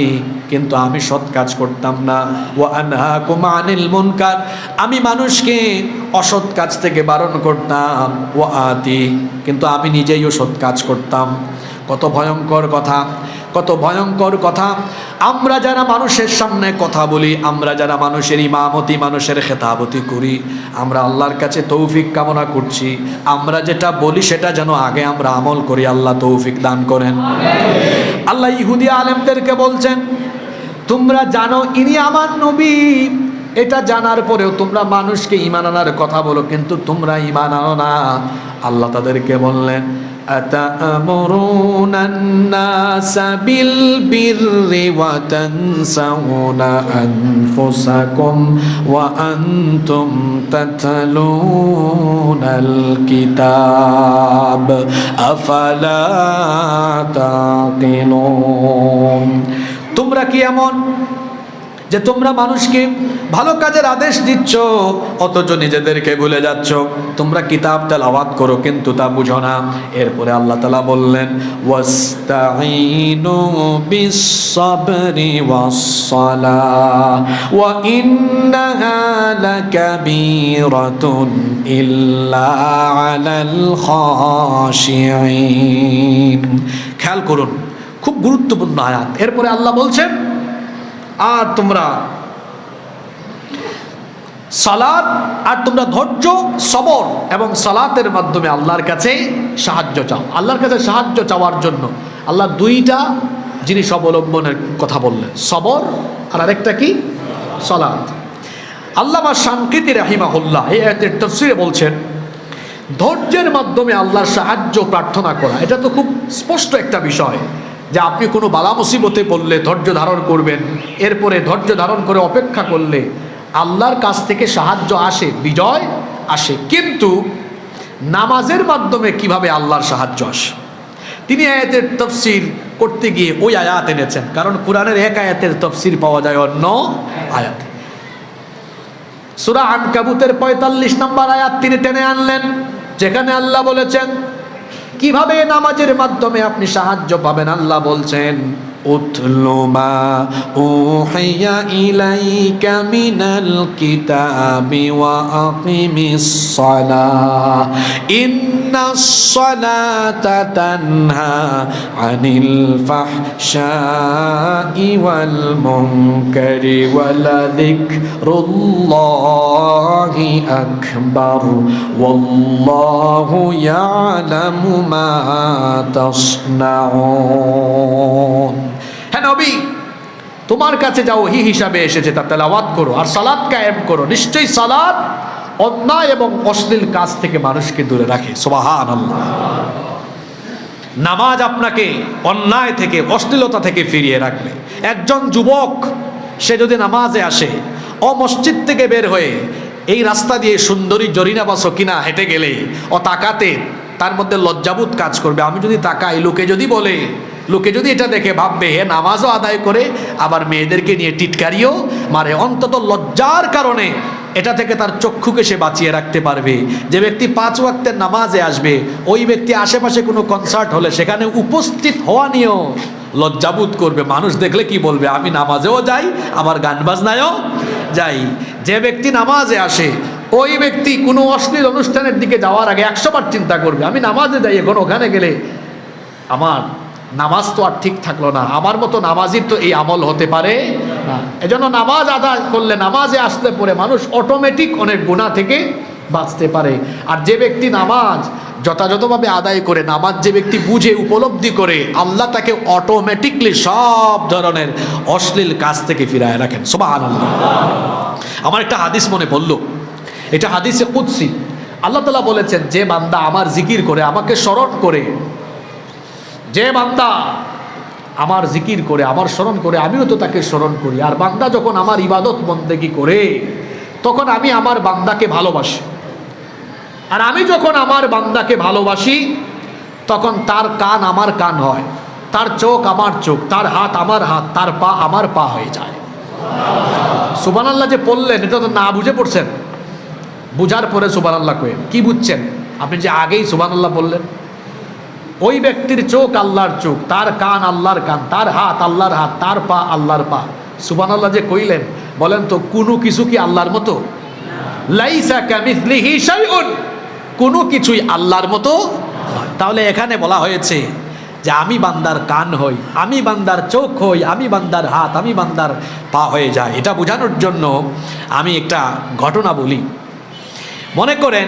কিন্তু আমি সৎ কাজ করতাম না, ওয়া আনহাকুম আনিল মুনকার, আমি মানুষকে অসৎ কাজ থেকে বারণ করতাম, ওয়া আতি, কিন্তু আমি নিজেইও সৎ কাজ করতাম। কত ভয়ঙ্কর কথা, কত ভয়ঙ্কর কথা। আমরা যারা মানুষের সামনে কথা বলি, আমরা যারা মানুষের ইমামতি, মানুষের খেতাবতি করি, আমরা আল্লাহর কাছে তৌফিক কামনা করছি, আমরা যেটা বলি সেটা যেন আগে আমরা আমল করি। আল্লাহ তৌফিক দান করেন। আল্লাহ ইহুদি আলেমদেরকে বলছেন, তোমরা জানো ইনি আমার নবী, এটা জানার পরেও তোমরা মানুষকে ঈমান আনার কথা বলো, কিন্তু তোমরা ঈমান আনো না। আল্লাহ তাদেরকে বললেন, আতা'মুরুনান নাসা বিল বিররি ওয়া তানসাউনা আনফুসাকুম ওয়া আনতুম তাতলুনাল কিতাব আফালা তাকিলুন। তোমরা কি এমন যে তোমরা মানুষকে ভালো কাজের আদেশ দিচ্ছ অথচ নিজেদেরকে ভুলে যাচ্ছ? তোমরা কিতাব তেলাওয়াত করো কিন্তু তা বুঝো না। এরপরে আল্লাহ তাআলা বললেন, ওয়াস্তাঈনু বিস-সাবরি ওয়াস-সালাহ ওয়া ইন্নাহা লাকাবীরাতুন ইল্লা আলাল খাশিঈন। খেয়াল করুন, খুব গুরুত্বপূর্ণ আয়াত। এরপরে আল্লাহ বলছেন, আর তোমরা সালাত, আর তোমরা ধৈর্য, সবর এবং সালাতের মাধ্যমে আল্লাহর কাছে সাহায্য চাও। আল্লাহর কাছে সাহায্য চাওয়ার জন্য আল্লাহ দুইটা জিনিস অবলম্বনের কথা বললেন, সবর আর আরেকটা কি? সালাত। আল্লামা শানকিতি রাহিমাহুল্লাহ এই আয়াতের তাফসীরে বলছেন, ধৈর্যের মাধ্যমে আল্লাহর সাহায্য প্রার্থনা করা, এটা তো খুব স্পষ্ট একটা বিষয় যে আপনি কোনো বালা মুসিবতে পড়লে ধৈর্য ধারণ করবেন, এরপরে ধৈর্য ধারণ করে অপেক্ষা করলে আল্লাহর কাছ থেকে সাহায্য আসে, বিজয় আসে। কিন্তু নামাজের মাধ্যমে কিভাবে আল্লাহর সাহায্য আসে? তিনি আয়াতের তাফসীর করতে গিয়ে ওই আয়াত এনেছেন, কারণ কোরআনের এক আয়াতের তাফসীর পাওয়া যায় অন্য আয়াতে। সূরা আনকাবুতের ৪৫ নম্বর আয়াত তিনি টেনে আনলেন, যেখানে আল্লাহ বলেছেন কিভাবে নামাজের মাধ্যমে আপনি সাহায্য পাবেন। আল্লাহ বলছেন, উতলু মা উহিয়া ইলাইকা মিনাল কিতাবি ওয়া আকিমিস সালাহ ইন্নাস সালাতা তানহা আনিল ফাহশাই ওয়াল মুনকারি ওয়ালাযিকরুল্লাহি আকবার ওয়াল্লাহু ইয়ালামু মা তাসনাউন। হ্যাঁ নবী, তোমার কাছে যা ওহী হিসাবে এসেছে তা তেলাওয়াত করো আর সালাত কায়েম করো। নিশ্চয়ই সালাত অন্যায় এবং অশ্লীল কাজ থেকে মানুষকে দূরে রাখে। সুবহানাল্লাহ। নামাজ আপনাকে অন্যায় থেকে, অশ্লীলতা থেকে ফিরিয়ে রাখবে। একজন যুবক সে যদি নামাজে আসে, ও মসজিদ থেকে বের হয়ে এই রাস্তা দিয়ে সুন্দরী জরিনা বা সকিনা হেঁটে গেলে ও তাকাতে তার মধ্যে লজ্জাবোধ কাজ করবে। আমি যদি তাকাই, লোকে যদি বলে, লোকে যদি এটা দেখে ভাববে হে নামাজও আদায় করে আবার মেয়েদেরকে নিয়ে টিটকারিও মারে, অন্তত লজ্জার কারণে এটা থেকে তার চক্ষুকে সে বাঁচিয়ে রাখতে পারবে। যে ব্যক্তি 5 ওয়াক্তের নামাজে আসবে, ওই ব্যক্তি আশেপাশে কোনো কনসার্ট হলে সেখানে উপস্থিত হওয়া নিয়েও লজ্জাবোধ করবে। মানুষ দেখলে কি বলবে, আমি নামাজেও যাই আবার গান বাজনায়ও যাই। যে ব্যক্তি নামাজে আসে, ওই ব্যক্তি কোনো অশ্লীল অনুষ্ঠানের দিকে যাওয়ার আগে 100 বার চিন্তা করবে, আমি নামাজে যাই, এখন ওখানে গেলে আমার নামাজ তো আর ঠিক থাকলো না, আমার মতো নামাজির তো এই আমল হতে পারে না। এজন্য নামাজ আদায় করলে, নামাজে আসলে পরে মানুষ অটোমেটিক অনেক গুনাহ থেকে বাঁচতে পারে। আর যে ব্যক্তি নামাজ যথাযথভাবে আদায় করে, নামাজ যে ব্যক্তি বুঝে উপলব্ধি করে, আল্লাহ তাকে অটোমেটিকলি সব ধরনের অশ্লীল কাজ থেকে ফিরায় রাখেন। সুবহানাল্লাহ। আমার একটা হাদিস মনে পড়ল, এটা হাদিসে কুদসি। আল্লাহ তাআলা বলেছেন, যে বান্দা আমার জিকির করে, আমাকে স্মরণ করে, যে বান্দা আমার জিকির করে, আমার স্মরণ করে, আমিও তো তাকে স্মরণ করি। আর বান্দা যখন আমার ইবাদত বন্দেগী করে, তখন আমি আমার বান্দাকে ভালোবাসি। আর আমি যখন আমার বান্দাকে ভালোবাসি, তখন তার কান আমার কান হয়, তার চোখ আমার চোখ, তার হাত আমার হাত, তার পা আমার পা হয়ে যায়। সুবহানাল্লাহ যে পড়লেন, এটা তো না বুঝে পড়ছেন, বুঝার পরে সুবহানাল্লাহ কইেন। কি বুঝছেন আপনি যে আগেই সুবহানাল্লাহ বললেন? ওই ব্যক্তির চোখ আল্লাহর চোখ, তার কান আল্লাহর কান, তার হাত আল্লাহর হাত, তার পা আল্লাহর পা। সুবহানাল্লাহ যে কইলেন, বলেন তো কোনো কিছু কি আল্লাহর মতো? লাইসা কামিসলিহি শাইউন, কোনো কিছুই আল্লাহর মতো। তাহলে এখানে বলা হয়েছে যে আমি বান্দার কান হই, আমি বান্দার চোখ হই, আমি বান্দার হাত, আমি বান্দার পা হয়ে যায়। এটা বোঝানোর জন্য আমি একটা ঘটনা বলি। মনে করেন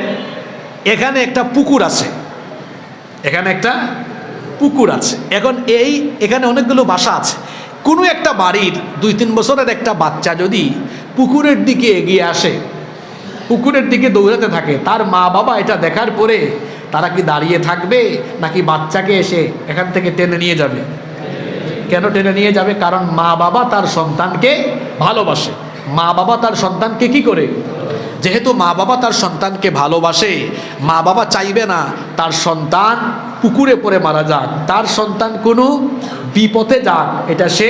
এখানে একটা পুকুর আছে, এখানে একটা পুকুর আছে। এখন এখানে অনেকগুলো বাসা আছে। কোনো একটা বাড়ির 2-3 বছরের একটা বাচ্চা যদি পুকুরের দিকে এগিয়ে আসে, পুকুরের দিকে দৌড়াতে থাকে, তার মা বাবা এটা দেখার পরে তারা কি দাঁড়িয়ে থাকবে, নাকি বাচ্চাকে এসে এখান থেকে টেনে নিয়ে যাবে? কেন টেনে নিয়ে যাবে? কারণ মা বাবা তার সন্তানকে ভালোবাসে। মা বাবা তার সন্তানকে কি করে? যেহেতু মা বাবা তার সন্তানকে ভালোবাসে, মা বাবা চাইবে না তার সন্তান পুকুরে পড়ে মারা যাক, তার সন্তান কোনো বিপদে যাক, এটা সে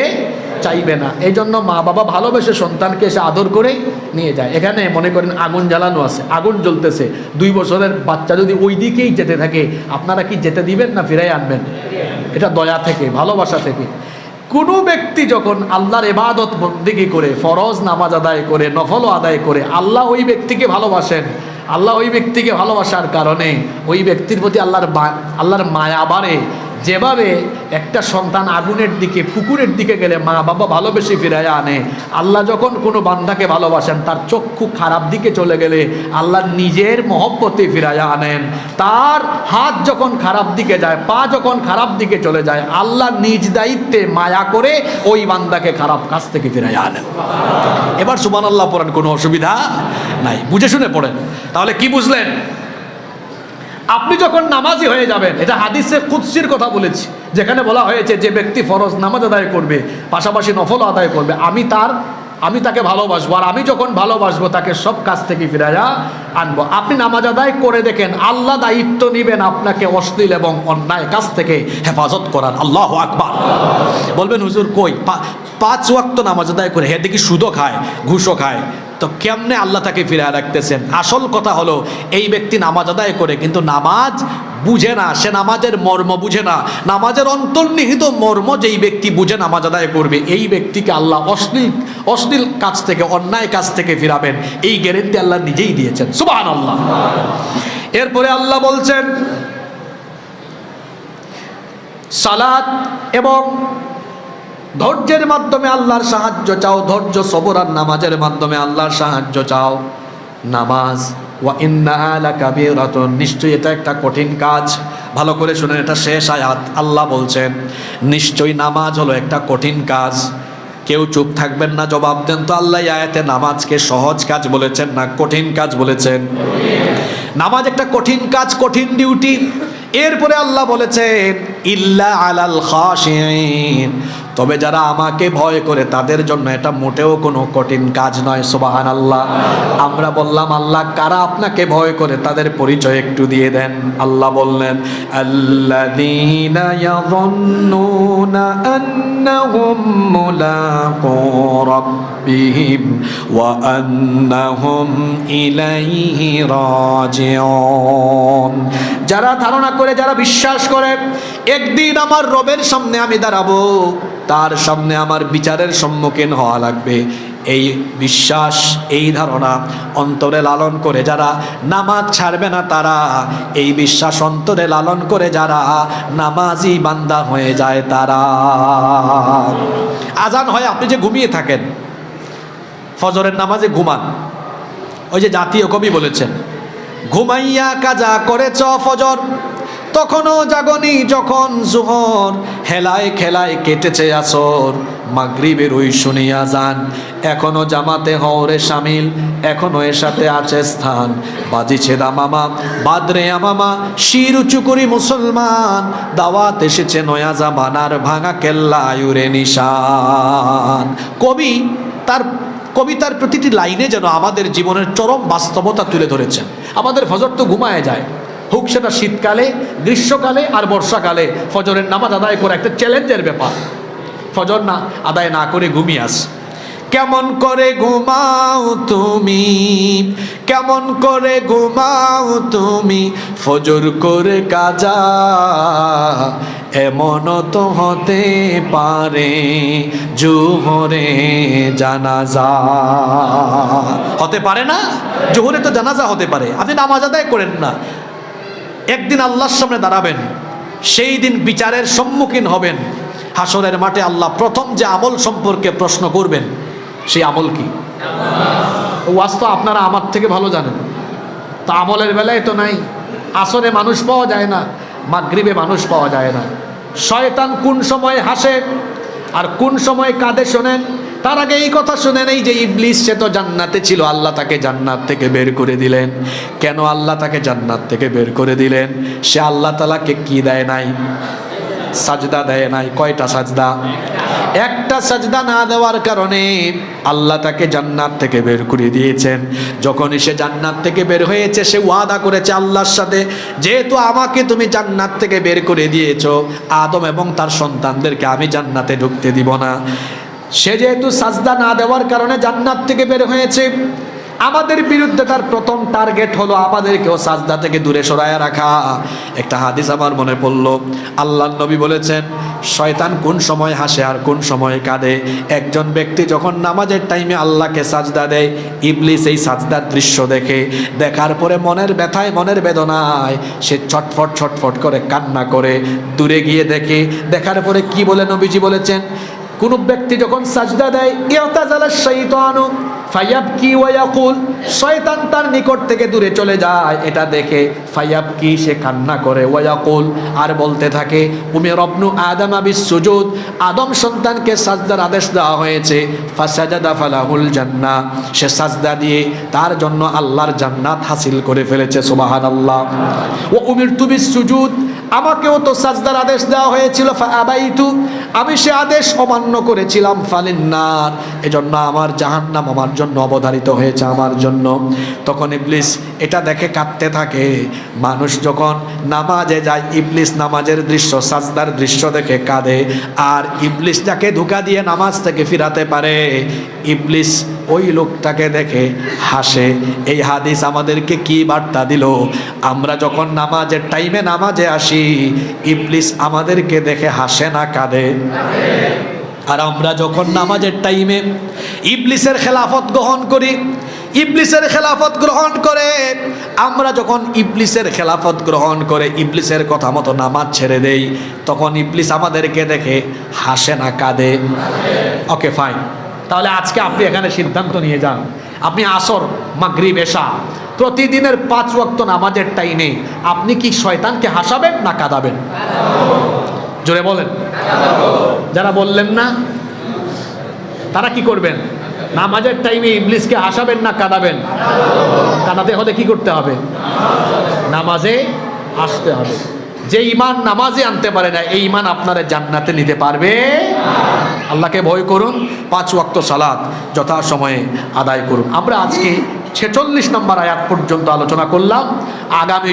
চাইবে না। এই জন্য মা বাবা ভালোবেসে সন্তানকে এসে আদর করে নিয়ে যায়। এখানে মনে করেন আগুন জ্বালানো আছে, আগুন জ্বলতেছে, 2 বছরের বাচ্চা যদি ওই দিকেই যেতে থাকে, আপনারা কি যেতে দিবেন না ফিরাই আনবেন? এটা দয়া থেকে, ভালোবাসা থেকে। কোনো ব্যক্তি যখন আল্লাহর ইবাদত বন্দেগী করে, ফরজ নামাজ আদায় করে, নফলও আদায় করে, আল্লাহ ওই ব্যক্তিকে ভালোবাসেন। আল্লাহ ওই ব্যক্তিকে ভালোবাসার কারণে ওই ব্যক্তির প্রতি আল্লাহর মায়া বাড়ে। যেভাবে একটা সন্তান আগুনের দিকে, পুকুরের দিকে গেলে মা বাবা ভালোবেসে ফিরাইয়া আনে, আল্লাহ যখন কোনো বান্দাকে ভালোবাসেন, তার চক্ষু খারাপ দিকে চলে গেলে আল্লাহ নিজের মহব্বতে ফিরাইয়া আনেন। তার হাত যখন খারাপ দিকে যায়, পা যখন খারাপ দিকে চলে যায়, আল্লাহ নিজ দায়িত্বে মায়া করে ওই বান্দাকে খারাপ কাজ থেকে ফিরাইয়া আনেন। এবার সুবহানাল্লাহ পড়েন, কোনো অসুবিধা নাই, বুঝে শুনে পড়েন। তাহলে কি বুঝলেন? আপনি যখন নামাজি হয়ে যাবেন, এটা হাদিসে কুদসির কথা বলেছি, যেখানে বলা হয়েছে যে ব্যক্তি ফরজ নামাজ আদায় করবে, পাশাপাশি নফল আদায় করবে, আমি তাকে ভালোবাসবো। আর আমি যখন ভালোবাসবো, তাকে সব কাজ থেকে ফিরাইয়া আনবো। আপনি নামাজ আদায় করে দেখেন, আল্লাহ দায়িত্ব নিবেন আপনাকে অশ্লীল এবং অন্যায় কাজ থেকে হেফাজত করার। আল্লাহু আকবার। বলবেন হুজুর কই 5 ওয়াক্ত নামাজ আদায় করে, হে দেখি সুদও খায়, ঘুষও খায়, তো কেমনে আল্লাহ তাকে ফিরায় রাখতেছেন? আসল কথা হলো, এই ব্যক্তি নামাজ আদায় করে কিন্তু নামাজ বুঝে না, সে নামাজের মর্ম বুঝে না। নামাজের অন্তর্নিহিত মর্ম যেই ব্যক্তি বুঝে নামাজ আদায় করবে, এই ব্যক্তিকে আল্লাহ অশ্লীল কাজ থেকে, অন্যায় কাজ থেকে ফিরাবেন। এই গ্যারেন্টি আল্লাহ নিজেই দিয়েছেন। সুবহানাল্লাহ। এরপরে আল্লাহ বলছেন, সালাত এবং ধৈর্যের মাধ্যমে আল্লাহর সাহায্য চাও, ধৈর্য সবর আর নামাজের মাধ্যমে আল্লাহর সাহায্য চাও। নামাজ ওয়া ইন্নাহা লাকাবীরাতুন, নিশ্চয়ই এটা একটা কঠিন কাজ। ভালো করে শুনেন, এটা শেষ আয়াত। আল্লাহ বলছেন নিশ্চয়ই নামাজ হলো একটা কঠিন কাজ। কেউ চুপ থাকবেন না, জবাব দেন তো। আল্লাহ আয়াতে নামাজকে সহজ কাজ বলেছেন না কঠিন কাজ বলেছেন? নামাজ একটা কঠিন কাজ, কঠিন ডিউটি। এরপরে আল্লাহ বলেছেন ইল্লা আলাল খাশিঈন, তবে যারা আমাকে ভয় করে তাদের জন্য এটা মোটেও কোনো কঠিন কাজ নয়। সুবহানাল্লাহ। আমরা বললাম আল্লাহ কারা আপনাকে ভয় করে তাদের পরিচয় একটু দিয়ে দেন। আল্লাহ বললেন আল্লাযীনা ইয়াযুন্নুনা আন্নাহুম মুলাকু রাব্বিহিম ওয়া আন্নাহুম ইলাইহি রাজিউন। যারা ধারণা করে, যারা বিশ্বাস করে একদিন আমার রবের সামনে আমি দাঁড়াবো, তার সামনে আমার বিচারের সম্মুখীন হওয়া লাগবে, এই বিশ্বাস, এই ধারণা অন্তরে লালন করে যারা নামাজ ছাড়বে না, তারা এই বিশ্বাস অন্তরে লালন করে যারা নামাজি বান্দা হয়ে যায় তারা। আজান হয়, আপনি যে ঘুমিয়ে থাকেন, ফজরের নামাজে ঘুমান, ওই যে জাতীয় কবি বলেছেন ঘুমাইয়া কাজা করেছ ফজর, তখনও জাগনি যখন জোহর, হেলায় খেলায় কেটেছে আসর, মাগরিবের ওই শুনিয়া যান, এখনো জামাতে হওরে শামিল, এখনো এর সাথে আছে স্থান, বাজিছে দামামা বাদরে আমামা, শির উঁচু করি মুসলমান, দাওয়াত এসেছে নয়া জামানার, ভাঙা কেল্লা আয়ুরে নিশান। কবিতার প্রতিটি লাইনে যেন আমাদের জীবনের চরম বাস্তবতা তুলে ধরেছেন। আমাদের ফজর তো ঘুমায় যায়, হোক সেটা শীতকালে, গ্রীষ্মকালে আর বর্ষাকালে, ফজরের নামাজ আদায় করা একটা চ্যালেঞ্জের ব্যাপার। ফজর না আদায় না করে ঘুমিয়ে আস। কেমন করে ঘুমাও তুমি, কেমন করে ঘুমাও তুমি, ফজর করে কাজা, এমন তো হতে পারে জোহরে জানাজা। হতে পারে না? জোহরে তো জানাজা হতে পারে, আপনি নামাজ আদায় করেন না। একদিন আল্লাহর সামনে দাঁড়াবেন, সেই দিন বিচারের সম্মুখীন হবেন। হাসরের মাঠে আল্লাহ প্রথম যে আমল সম্পর্কে প্রশ্ন করবেন, সেই আমল কি? ওয়াজ তো আপনারা আমার থেকে ভালো জানেন, তা আমলের বেলায় তো নাই। আসরে মানুষ পাওয়া যায় না, মাগরিবে মানুষ পাওয়া যায় না। শয়তান কোন সময় হাসে আর কোন সময় কাঁদে শোনেন? তার আগে এই কথা শুনেন, এই যে ইবলিস, সে তো জান্নাতে ছিল, আল্লাহ তাকে জান্নাত থেকে বের করে দিলেন। কেন আল্লাহ তাকে জান্নাত থেকে বের করে দিলেন? সে আল্লাহ তাআলাকে কি দেয় নাই? সাজদা দেয় নাই। কয়টা সাজদা? একটা সাজদা না দেওয়ার কারণে আল্লাহ তাকে জান্নাত থেকে বের করে দিয়েছেন। যখনই সে জান্নাত থেকে বের হয়েছে, সে ওয়াদা করেছে আল্লাহর সাথে, যেহেতু আমাকে তুমি জান্নাত থেকে বের করে দিয়েছো, আদম এবং তার সন্তানদেরকে আমি জান্নাতে ঢুকতে দিব না। সে যেহেতু সাজদা না দেওয়ার কারণে জান্নাত থেকে বের হয়েছে, আমাদের বিরুদ্ধে তার প্রথম টার্গেট হলো আমাদেরকেও সাজদা থেকে দূরে সরায়া রাখা। একটা হাদিস আমার মনে পড়লো, আল্লাহর নবী বলেছেন শয়তান কোন সময় হাসে আর কোন সময় কাঁদে। একজন ব্যক্তি যখন নামাজের টাইমে আল্লাহকে সাজদা দেয়, ইবলিস এই সাজদার দৃশ্য দেখে, দেখার পরে মনের ব্যথায়, মনের বেদনায় সে ছটফট ছটফট করে কান্না করে দূরে গিয়ে দেখে। দেখার পরে কি বলে নবীজি বলেছেন, কোন ব্যক্তি যখন সাজদা দেয়, ইরতাজালা শাইতানু ফায়াবকি ওয়া ইয়াকুল, শয়তান তার নিকট থেকে দূরে চলে যায়। এটা দেখে ফায়াবকি, সে কান্না করে, ওয়া ইয়াকুল, আর বলতে থাকে উমির ইবনু আদম বিসসুজুদ, আদম সন্তানকে সাজদার আদেশ দেওয়া হয়েছে। ফাসাজাদা ফালাহুল জান্নাহ, সে সাজদা দিয়ে তার জন্য আল্লাহর জান্নাত হাসিল করে ফেলেছে। সুবহানাল্লাহ। ওয়া উমিরতু বিসসুজুদ, আমাকেও তো সাজদার আদেশ দেওয়া হয়েছিল, ফাআবাইতু, আমি সে আদেশ অমান্য করেছিলাম, ফালিন্নার, এজন্য আমার জাহান্নাম আমার জন্য অবধারিত হয়েছে, আমার জন্য। তখন ইবলিস এটা দেখে কাঁদতে থাকে। মানুষ যখন নামাজে যায়, ইবলিস নামাজের দৃশ্য, সাজদার দৃশ্য দেখে কাঁদে। আর ইবলিস যাকে ধোঁকা দিয়ে নামাজ থেকে ফিরাতে পারে, ইবলিস ওই লোকটাকে দেখে হাসে। এই হাদিস আমাদেরকে কি বার্তা দিল? আমরা যখন নামাজের টাইমে নামাজে আসি, ইবলিস আমাদেরকে দেখে হাসে না কাঁদে? আর আমরা যখন নামাজের টাইমে ইবলিসের খেলাফত গ্রহণ করি, ইবলিসের খেলাফত গ্রহণ করে, আমরা যখন ইবলিসের খেলাফত গ্রহণ করে ইবলিসের কথা মতো নামাজ ছেড়ে দেই, তখন ইবলিস আমাদেরকে দেখে হাসে না কাঁদে? ওকে ফাইন, তাহলে আজকে আপনি এখানে সিদ্ধান্ত নিয়ে যান, আপনি আসর, মাগরিব, এশা প্রতিদিনের 5 ওয়াক্ত নামাজের টাইমে আপনি কি শয়তানকে হাসাবেন না কাঁদাবেন? জোরে বলেন। যারা বললেন না, তারা কি করবেন? নামাজের টাইমে ইবলিসকে হাসাবেন না কাঁদাবেন? কাঁদাতে হলে কি করতে হবে? নামাজে আসতে হবে। যে ঈমান নামাজে আনতে পারে না, এই ঈমান আপনারা জান্নাতে নিতে পারবে? আল্লাহকে ভয় করুন, 5 ওয়াক্ত সালাত যথাসময়ে আদায় করুন। আমরা আজকে 46 নম্বর আয়াত পর্যন্ত আলোচনা করলাম। আগামী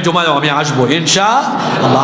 জুমায় আমি আসবো ইনশাআল্লাহ।